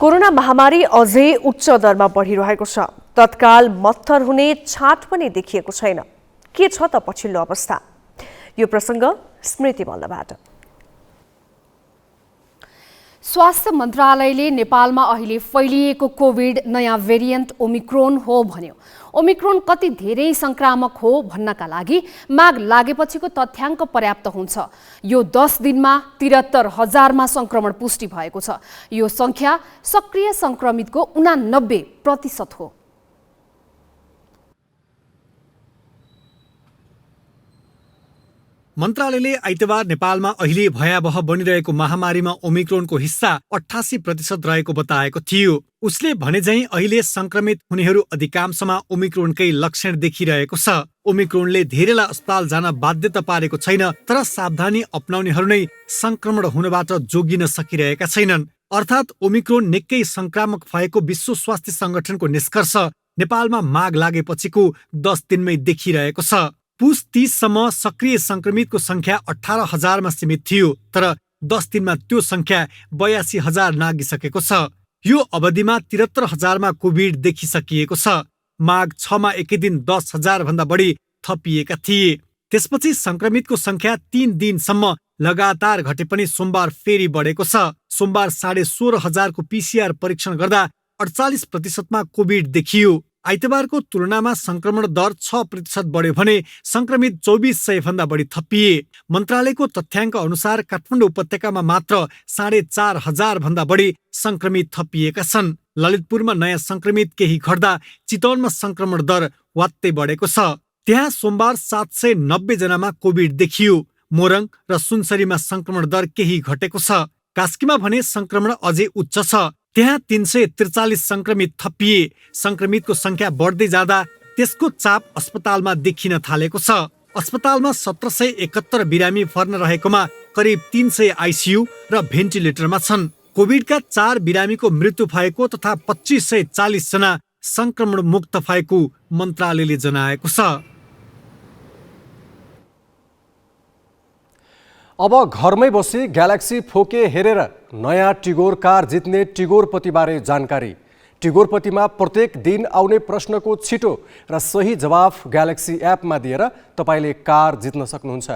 कोरोना महामारी अझै उच्च दरमा बढिरहेको छ। तत्काल मत्थर हुने छाँट पनि देखिएको छैन। के छ त पछिल्लो अवस्था? यो प्रसङ्ग स्मृति मल्लबाट। स्वास्थ्य मन्त्रालयले नेपालमा अहिले फैलिएको कोभिड नयाँ भेरिएन्ट ओमिक्रोन हो भन्यो। ओमिक्रोन कति धेरै संक्रामक हो भन्नका लागि माग लागेपछिको तथ्याङ्क पर्याप्त हुन्छ। यो 10 दिनमा 73,000मा संक्रमण पुष्टि भएको छ। यो संख्या सक्रिय संक्रमितको 89% हो। मन्त्रालयले आइतबार नेपालमा अहिले भयावह बनिरहेको महामारीमा ओमिक्रोनको हिस्सा 88% रहेको बताएको थियो। उसले भने झैं अहिले संक्रमित हुनेहरू अधिकांशमा ओमिक्रोनकै लक्षण देखिरहेको छ। ओमिक्रोनले धेरैलाई अस्पताल जान बाध्यता पारेको छैन, तर सावधानी अपनाउनेहरू नै संक्रमण हुनबाट जोगिन सकिरहेका छैनन्। अर्थात् ओमिक्रोन निकै संक्रामक भएको विश्व स्वास्थ्य संगठनको निष्कर्ष नेपालमा माग लागेपछिको 10 दिनमै देखिरहेको छ। पुस 30 सम्म सक्रिय संक्रमितको संख्या 18,000मा सीमित थियो, तर 10 दिनमा त्यो संख्या 82,000 नागिसकेको छ। यो अवधिमा 73,000मा कोभिड देखिसकिएको छ। माघ 6 मा एकै दिन 10,000 भन्दा बढी थपिएका थिए। त्यसपछि संक्रमितको संख्या 3 दिनसम्म लगातार घटे पनि सोमबार फेरि बढेको छ। सोमबार 16,500 को PCR परीक्षण गर्दा 48%मा कोभिड देखियो। आइतबारको तुलनामा संक्रमण दर 6% बढ्यो भने संक्रमित 2400 भन्दा बढी थपिए। मन्त्रालयको तथ्याङ्क अनुसार काठमाडौँ उपत्यकामा मात्र 4,500 भन्दा बढी संक्रमित थपिएका छन्। ललितपुरमा नयाँ संक्रमित केही घट्दा चितवनमा संक्रमण दर वात्तै बढेको छ। त्यहाँ सोमबार 790 जनामा कोभिड देखियो। मोरङ र सुनसरीमा संक्रमण दर केही घटेको छ। कास्कीमा भने संक्रमण अझै उच्च छ। त्यहाँ 343 संक्रमित थपिए। संक्रमितको संख्या बढ्दै जाँदा त्यसको चाप अस्पतालमा देखिन थालेको छ। अस्पतालमा 1771 बिरामी भर्ना रहेकोमा करिब 300 आइसियु र भेन्टिलेटरमा छन्। कोभिडका 4 बिरामीको मृत्यु भएको तथा 2540 जना संक्रमण मुक्त भएको मन्त्रालयले जनाएको छ। अब घरमै बसी ग्यालेक्सी 4K हेरेर नयाँ टिगोर कार जित्ने टिगोरपतिबारे जानकारी। टिगोरपतिमा प्रत्येक दिन आउने प्रश्नको छिटो र सही जवाफ ग्यालेक्सी एपमा दिएर तपाईँले कार जित्न सक्नुहुन्छ।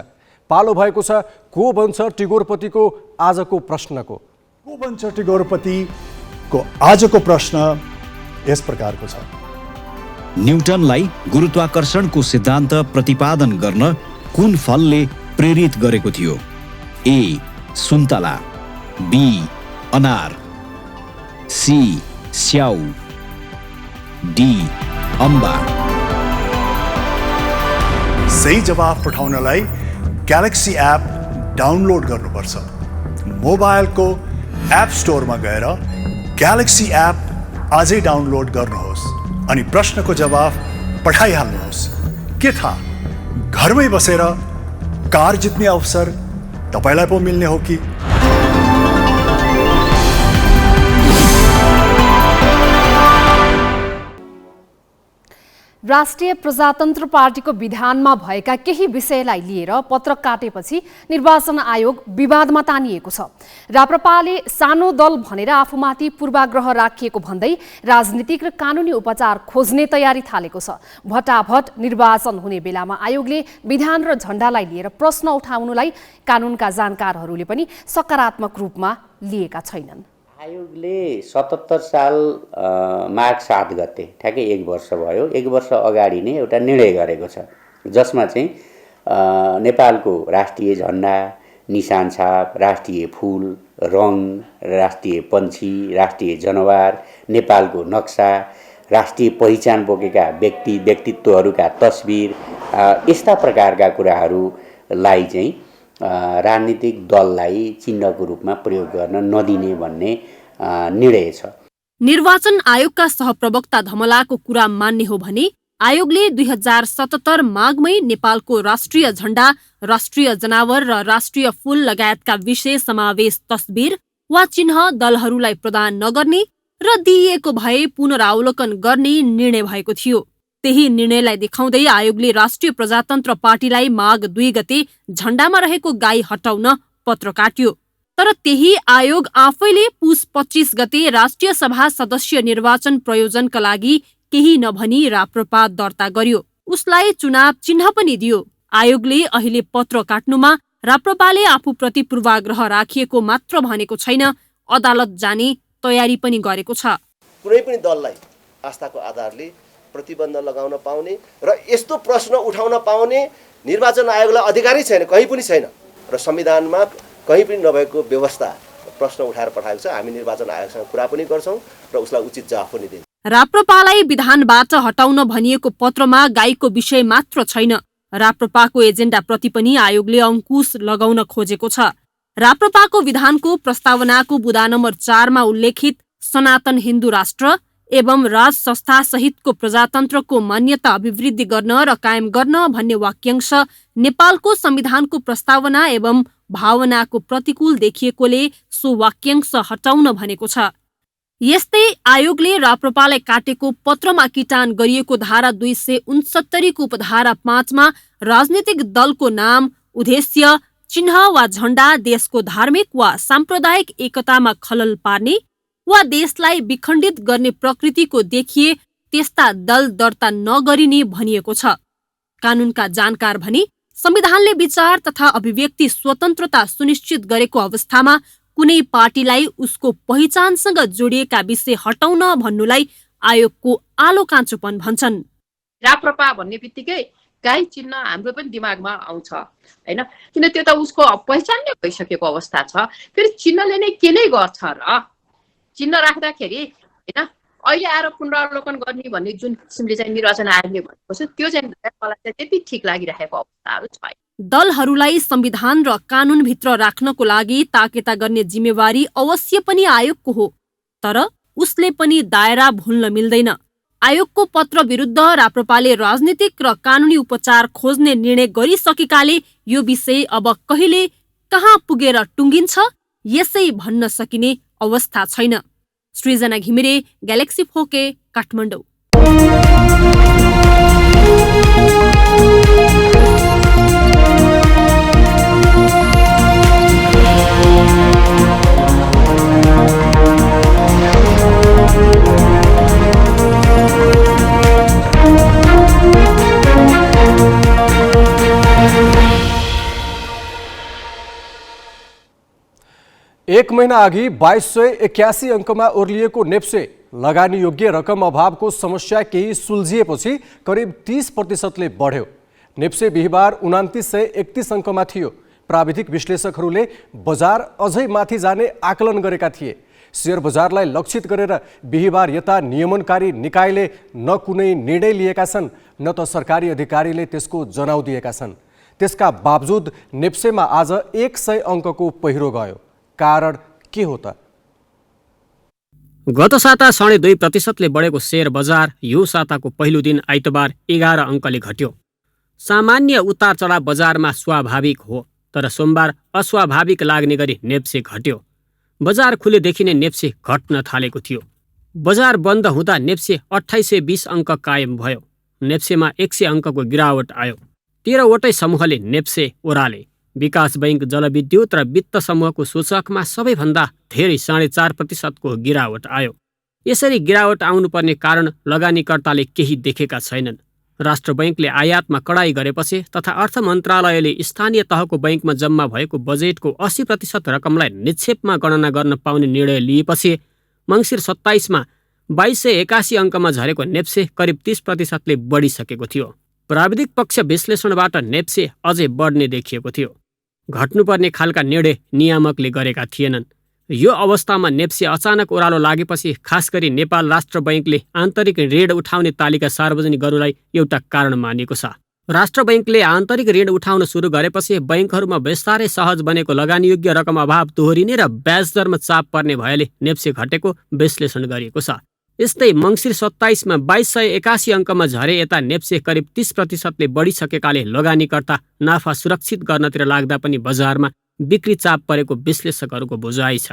पालो भएको छ को बन्छ टिगोरपतिको आजको प्रश्नको। को बन्छ टिगोरपतिको आजको प्रश्न यस प्रकारको छ। न्युटनलाई गुरुत्वाकर्षणको सिद्धान्त प्रतिपादन गर्न कुन फलले प्रेरित गरेको थियो? ए सुन्तला, बी अनार, सी स्याउ, डी अम्बा। सही जवाफ पठाउनलाई ग्यालेक्सी एप डाउनलोड गर्नुपर्छ। मोबाइलको एप स्टोरमा गएर ग्यालेक्सी एप आजै डाउनलोड गर्नुहोस् अनि प्रश्नको जवाफ पठाइहाल्नुहोस्। के थाहा, घरमै बसेर कार जित्ने अवसर तपाईलाई पो मिल्ने हो कि? राष्ट्रिय प्रजातन्त्र पार्टीको विधानमा भएका केही विषयलाई लिएर पत्र काटेपछि निर्वाचन आयोग विवादमा तानिएको छ। राप्रपाले सानो दल भनेर आफूमाथि पूर्वाग्रह राखिएको भन्दै राजनीतिक र कानुनी उपचार खोज्ने तयारी थालेको छ। भटाभट निर्वाचन हुने बेलामा आयोगले विधान र झण्डालाई लिएर प्रश्न उठाउनुलाई कानुनका जानकारहरूले पनि सकारात्मक रूपमा लिएका छैनन्। आयोगले 77 साल माघ 7 गते ठ्याक्कै 1 वर्ष भयो, 1 वर्ष अगाडि नै एउटा निर्णय गरेको छ, जसमा चाहिँ नेपालको राष्ट्रिय झण्डा, निशान छाप, राष्ट्रिय फूल, रङ, राष्ट्रिय पन्छी, राष्ट्रिय जनावर, नेपालको नक्सा, राष्ट्रिय पहिचान बोकेका व्यक्तित्वहरूका तस्बिर, यस्ता प्रकारका कुराहरूलाई चाहिँ राजनीतिक दललाई चिन्हको रूपमा प्रयोग गर्न नदिने भन्ने निर्णय छ। निर्वाचन आयोगका सहप्रवक्ता धमलाको कुरा मान्ने हो भने आयोगले 2077 माघमै नेपालको राष्ट्रिय झण्डा, राष्ट्रिय जनावर र राष्ट्रिय फूल लगायतका विषय समावेश तस्बिर वा चिन्ह दलहरूलाई प्रदान नगर्ने र दिइएको भए पुनरावलोकन गर्ने निर्णय भएको थियो। त्यही निर्णयलाई देखाउँदै आयोगले राष्ट्रिय प्रजातन्त्र पार्टीलाई माघ 2 गते झण्डामा रहेको गाई हटाउन पत्र काट्यो। तर त्यही आयोग आफैले पुस 25 गते राष्ट्रिय सभा सदस्य निर्वाचन प्रयोजनका लागि केही नभनी राप्रपा दर्ता गर्यो। उसलाई चुनाव चिन्ह पनि दियो। आयोगले अहिले पत्र काट्नुमा राप्रपाले आफूप्रति पूर्वाग्रह राखिएको मात्र भनेको छैन, अदालत जाने तयारी पनि गरेको छ। कुनै पनि दललाई आस्थाको आधारले प्रतिबन्ध लगाउन पाउने र यस्तो प्रश्न उठाउन पाउने निर्वाचन आयोगलाई अधिकारी छैन, कहीँ पनि छैन र संविधानमा कहीँ पनि नभएको व्यवस्था प्रश्न उठाएर पठाएको छ। हामी निर्वाचन आयोगसँग कुरा पनि गर्छौँ र उसलाई उचित जवाफ पनि दिन्छौँ। राप्रपालाई विधानबाट हटाउन भनिएको पत्रमा गाईको विषय मात्र छैन, राप्रपाको एजेन्डाप्रति पनि आयोगले अंकुश लगाउन खोजेको छ। राप्रपाको विधानको प्रस्तावनाको बुँदा नम्बर 4 मा उल्लेखित सनातन हिन्दू राष्ट्र एवं राज संस्था सहितको प्रजातन्त्रको मान्यता अभिवृद्धि गर्न र कायम गर्न भन्ने वाक्यांश नेपालको संविधानको प्रस्तावना एवं भावनाको प्रतिकूल देखिएकोले सो वाक्यांश हटाउन भनेको छ। यस्तै आयोगले राप्रपालाई काटेको पत्रमा किटान गरिएको धारा 269 को उपधारा 5 मा राजनीतिक दलको नाम, उद्देश्य, चिन्ह वा झण्डा देशको धार्मिक वा सांप्रदायिक एकतामा खलल पार्ने वा देशलाई विखण्डित गर्ने प्रकृतिको देखिए त्यस्ता दल दर्ता नगरिने भनिएको छ। कानूनका जानकार भनी संविधानले विचार तथा अभिव्यक्ति स्वतन्त्रता सुनिश्चित गरेको अवस्थामा कुनै पार्टीलाई उसको पहिचानसँग जोडिएका विषय हटाउन भन्नुलाई आयोगको आलो काँचोपन भन्छन्। राप्रपा भन्ने बित्तिकै गाई चिन्ह हाम्रो पनि दिमागमा आउँछ हैन, किन त्यो त उसको पहिचान नै भइसकेको अवस्था छ। फेरि चिन्हले नै के नै गर्छ र? चिन्ह राख्दाखेरि हैन अहिले आएर पुनरावलोकन गर्ने भन्ने जुन किसिमले चाहिँ निर्वाचन आयोगले भनेको छ त्यो चाहिँ मलाई चाहिँ त्यति ठिक लागिरहेको अवस्थाहरू छैन। दलहरूलाई संविधान र कानूनभित्र राख्नको लागि ताकेता गर्ने जिम्मेवारी अवश्य पनि आयोगको हो, तर उसले पनि दायरा भुल्न मिल्दैन। आयोगको पत्र विरुद्ध राप्रपाले राजनीतिक र कानूनी उपचार खोज्ने निर्णय गरिसकेकाले यो विषय अब कहिले कहाँ पुगेर टुङ्गिन्छ यसै भन्न सकिने अवस्था छैन। सृजना घिमिरे, ग्यालेक्सी 4K, काठमाडौँ। एक महिना अघि 2281 अङ्कमा ओर्लिएको नेप्से लगानी योग्य रकम अभावको समस्या केही सुल्झिएपछि करिब 30% बढ्यो। नेप्से बिहिबार 2931 अङ्कमा थियो। प्राविधिक विश्लेषकहरूले बजार अझै माथि जाने आकलन गरेका थिए। शेयर बजारलाई लक्षित गरेर बिहिबार यता नियमनकारी निकायले न कुनै निर्णय लिएका छन् न त सरकारी अधिकारीले त्यसको जनाउ दिएका छन्। त्यसका बावजुद नेप्सेमा आज 100 अङ्कको पहिरो गयो। कारण के हो त? गत साता 2.5% बढेको शेयर बजार यो साताको पहिलो दिन आइतबार 11 अङ्कले घट्यो। सामान्य उतार चढाव बजारमा स्वाभाविक हो, तर सोमबार अस्वाभाविक लाग्ने गरी नेप्से घट्यो। बजार खुलेदेखि नै नेप्से घट्न थालेको थियो। बजार बन्द हुँदा नेप्से 2820 अङ्क कायम भयो। नेप्सेमा 100 अङ्कको गिरावट आयो। 13 वटै समूहले नेप्से ओह्राले। विकास बैंक, जलविद्युत र वित्त समूहको सूचकमा सबैभन्दा धेरै 4.5% को गिरावट आयो। यसरी गिरावट आउनुपर्ने कारण लगानीकर्ताले केही देखेका छैनन्। राष्ट्र बैंकले आयातमा कडाई गरेपछि तथा अर्थ मन्त्रालयले स्थानीय तहको बैंकमा जम्मा भएको बजेटको 80% रकमलाई निक्षेपमा गणना गर्न पाउने निर्णय लिएपछि मङ्सिर 27 मा 2281 अङ्कमा झरेको नेप्से करिब 30% बढिसकेको थियो। प्राविधिक पक्ष विश्लेषणबाट नेप्से अझै बढ्ने देखिएको थियो। घट्नुपर्ने खालका निर्णय नियामकले गरेका थिएनन्। यो अवस्थामा नेप्से अचानक ओह्रालो लागेपछि खास गरी नेपाल राष्ट्र बैंकले आन्तरिक ऋण उठाउने तालिका सार्वजनिक गर्नुलाई एउटा कारण मानिएको छ। राष्ट्र बैंकले आन्तरिक ऋण उठाउन सुरु गरेपछि बैंकहरूमा बिस्तारै सहज बनेको लगानीयोग्य रकम अभाव दोहोरिने र ब्याज दरमा चाप पर्ने भएले नेप्से घटेको विश्लेषण गरिएको छ। यस्तै मङ्सिर 27 मा 2281 अङ्कमा झरे यता नेप्से करिब 30% बढिसकेकाले लगानीकर्ता नाफा सुरक्षित गर्नतिर लाग्दा पनि बजारमा बिक्री चाप परेको विश्लेषकहरूको बुझाइ छ।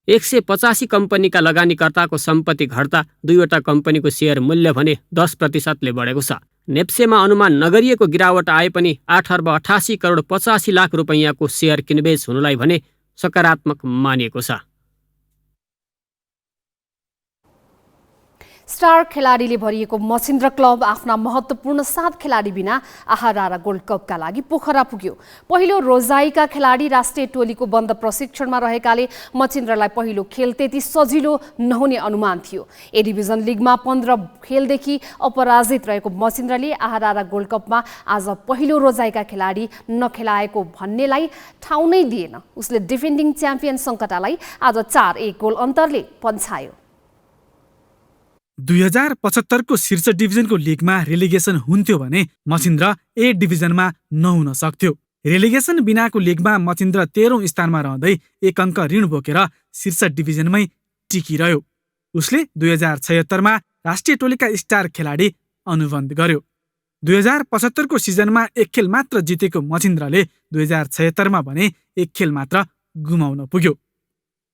185 कम्पनीका लगानीकर्ताको सम्पत्ति घट्दा 2वटा कम्पनीको सेयर मूल्य भने 10% बढेको छ। नेप्सेमा अनुमान नगरिएको गिरावट आए पनि 8 अर्ब 88 करोड 85 लाख रुपैयाँको सेयर किनबेच हुनुलाई भने सकारात्मक मानिएको छ। स्टार खेलाडीले भरिएको मचिन्द्र क्लब आफ्ना महत्त्वपूर्ण 7 खेलाडी बिना आहारा गोल्ड कपका लागि पोखरा पुग्यो। पहिलो रोजाइका खेलाडी राष्ट्रिय टोलीको बन्द प्रशिक्षणमा रहेकाले मचिन्द्रलाई पहिलो खेल त्यति सजिलो नहुने अनुमान थियो। ए डिभिजन लिगमा 15 खेलदेखि अपराजित रहेको मचिन्द्रले आहारा गोल्ड कपमा आज पहिलो रोजाइका खेलाडी नखेलाएको भन्नेलाई ठाउँ नै दिएन। उसले डिफेन्डिङ च्याम्पियन सङ्कटालाई आज 4-1 गोल अन्तरले पन्छायो। 2075 को शीर्ष डिभिजनको लिगमा रेलिगेसन हुन्थ्यो भने मचिन्द्र ए डिभिजनमा नहुन सक्थ्यो। रेलिगेसन बिनाको लिगमा मचिन्द्र 13औं स्थानमा रहँदै 1 अङ्क ऋण बोकेर शीर्ष डिभिजनमै टिकिरह्यो। उसले 2076 मा राष्ट्रिय टोलीका स्टार खेलाडी अनुबन्ध गर्यो। 2075 को सिजनमा 1 खेल मात्र जितेको मचिन्द्रले 2076 मा भने 1 खेल मात्र गुमाउन पुग्यो।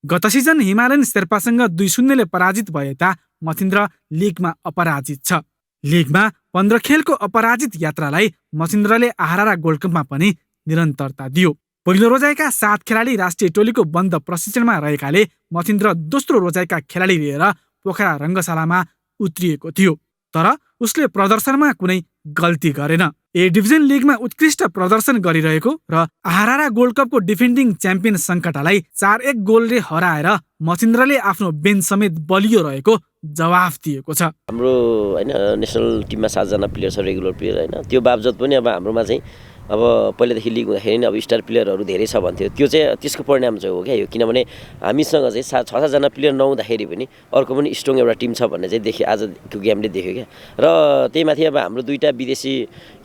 गत सिजन हिमालयन शेर्पासँग 2-0 ले पराजित भए ता मचिन्द्र लिगमा अपराजित छ। लिगमा 15 खेलको अपराजित यात्रालाई मचिन्द्रले आहारा गोल्ड कपमा पनि निरन्तरता दियो। पहिलो रोजाइका 7 खेलाडी राष्ट्रिय टोलीको बन्द प्रशिक्षणमा रहेकाले मचिन्द्र दोस्रो रोजाइका खेलाडी लिएर पोखरा रङ्गशालामा उत्रिएको थियो। तर उसले प्रदर्शनमा कुनै गल्ती गरेन। ए डिभिजन लिगमा उत्कृष्ट प्रदर्शन गरिरहेको र आहारा गोल्ड कपको डिफेन्डिङ च्याम्पियन सङ्कटालाई 4-1 गोलले हराएर मचिन्द्रले आफ्नो बेन्च समेत बलियो रहेको जवाफ दिएको छ। हाम्रो हैन नेसनल टिममा 7 जना प्लेयर छ, रेगुलर प्लेयर हैन। त्यो बावजुद पनि अब हाम्रोमा चाहिँ अब पहिलेदेखि लिग हुँदाखेरि नि अब स्टार प्लेयरहरू धेरै छ भन्थ्यो। त्यो चाहिँ त्यसको परिणाम चाहिँ हो क्या यो, किनभने हामीसँग चाहिँ 6-7 जना प्लेयर नहुँदाखेरि पनि अर्को पनि स्ट्रङ एउटा टिम छ भन्ने चाहिँ देख्यो, आजको गेमले देख्यो क्या। र त्यही माथि अब हाम्रो 2टा विदेशी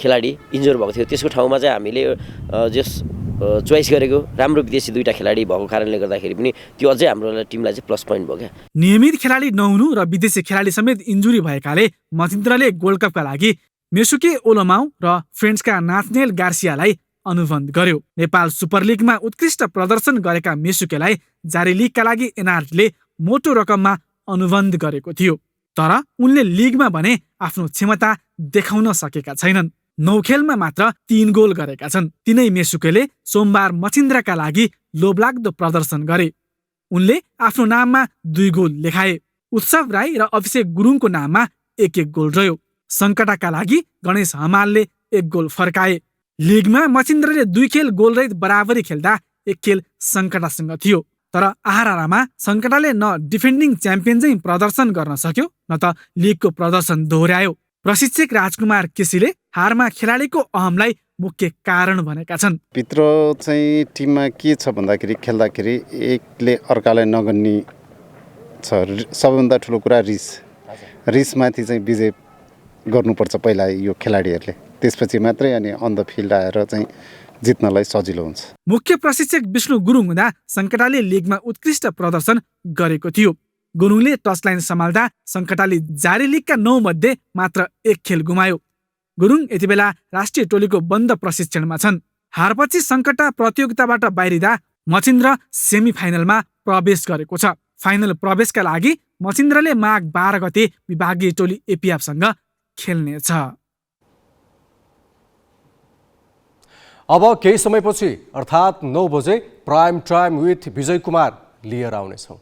खेलाडी इन्जोर भएको थियो। त्यसको ठाउँमा चाहिँ हामीले जस चोइस गरेको राम्रो विदेशी 2टा खेलाडी भएको कारणले गर्दाखेरि पनि त्यो अझै हाम्रो टिमलाई चाहिँ प्लस पोइन्ट भयो क्या। नियमित खेलाडी नहुनु र विदेशी खेलाडी समेत इन्जुरी भएकाले मचिन्द्रले गोल्ड कपका लागि मेसुके ओलोमाउ र फ्रेन्ड्सका नाथनेल गार्सियालाई अनुबन्ध गर्यो। नेपाल सुपर लिगमा उत्कृष्ट प्रदर्शन गरेका मेसुकेलाई जारी लिगका लागि एनआरटीले मोटो रकममा अनुबन्ध गरेको थियो। तर उनले लिगमा भने आफ्नो क्षमता देखाउन सकेका छैनन्। 9 खेलमा मात्र 3 गोल गरेका छन्। तिनै मेसुकेले सोमबार मचिन्द्रका लागि लोभलाग्दो प्रदर्शन गरे। उनले आफ्नो नाममा 2 गोल लेखाए। उत्सव राई र अभिषेक गुरुङको नाममा 1-1 गोल रह्यो। सङ्कटाका लागि गणेश हमालले 1 गोल फर्काए। लिगमा मचिन्द्रले 2 खेल गोलरहित बराबरी खेल्दा 1 खेल सङ्कटासँग थियो। तर आहारामा सङ्कटाले न डिफेन्डिङ च्याम्पियन चाहिँ प्रदर्शन गर्न सक्यो न त लिगको प्रदर्शन दोहोर्यायो। प्रशिक्षक राजकुमार केसीले हारमा खेलाडीको अहमलाई मुख्य कारण भनेका छन्। भित्र चाहिँ टिममा के छ भन्दाखेरि खेल्दाखेरि एकले अर्कालाई नगन्ने छ। सबैभन्दा ठुलो कुरा रिसमाथि चाहिँ विजय गर्नुपर्छ पहिला यो खेलाडीहरूले, त्यसपछि मात्रै अनि अन द फिल्ड आएर चाहिँ जित्नलाई सजिलो हुन्छ। मुख्य प्रशिक्षक विष्णु गुरुङ हुँदा सङ्कटाले लिगमा उत्कृष्ट प्रदर्शन गरेको थियो। गुरुङले टचलाइन सम्हाल्दा सङ्कटाले जारी लिगका 9 मध्ये मात्र 1 खेल गुमायो। गुरुङ यति बेला राष्ट्रिय टोलीको बन्द प्रशिक्षणमा छन्। हारपछि सङ्कटा प्रतियोगिताबाट बाहिरिँदा मचिन्द्र सेमी फाइनलमा प्रवेश गरेको छ। फाइनल प्रवेशका लागि मचिन्द्रले माघ 12 गते विभागीय टोली एपिएफसँग खेल्नेछ। अब केही समयपछि अर्थात् 9 बजे prime time with Vijay Kumar लिएर आउनेछौँ।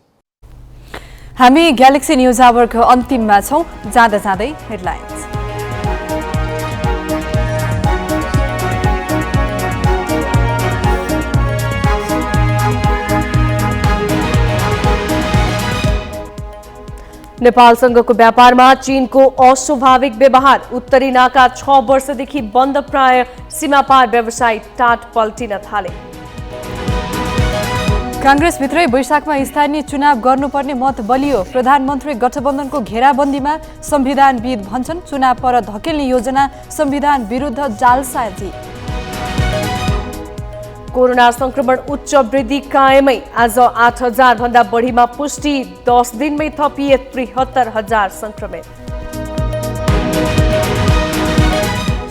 हामी ग्यालेक्सी न्युज आवरको अन्तिममा छौँ। जाँदा जाँदै हेडलाइन्स। नेपालसँगको व्यापारमा चीनको अस्वाभाविक व्यवहार। उत्तरी नाका 6 वर्षदेखि बन्द, प्राय सीमापार व्यवसाय टाट पल्टिन थाले। काङ्ग्रेसभित्रै वैशाखमा स्थानीय चुनाव गर्नुपर्ने मत बलियो। प्रधानमन्त्री गठबन्धनको घेराबन्दीमा संविधानविद भन्छन् चुनाव पर धकेल्ने योजना संविधान विरुद्ध जालसाजी। कोरोना संक्रमण उच्च वृद्धि कायमै। आज 8,000 भन्दा बढीमा पुष्टि। 10 दिनमै थपिए 73,000 संक्रमित।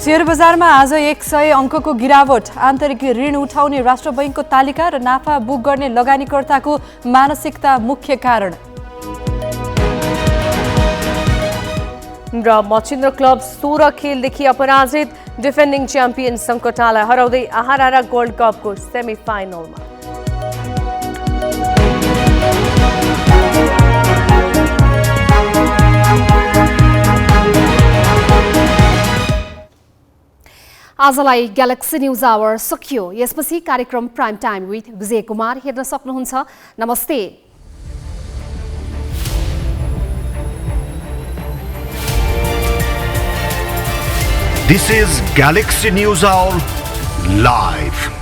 शेयर बजारमा आज 100 अङ्कको गिरावट। आन्तरिक ऋण उठाउने राष्ट्र बैङ्कको तालिका र नाफा बुक गर्ने लगानीकर्ताको मानसिकता मुख्य कारण। र मचिन्द्र क्लब 16 खेलदेखि अपराजित। डिफेन्डिङ च्याम्पियन सङ्कटालाई हराउँदै आहारा गोल्ड कपको सेमी फाइनलमा। आजलाई ग्यालेक्सी न्युज आवर सकियो। यसपछि कार्यक्रम prime time with Vijay Kumar हेर्न सक्नुहुन्छ। नमस्ते। This is Galaxy News Hour live.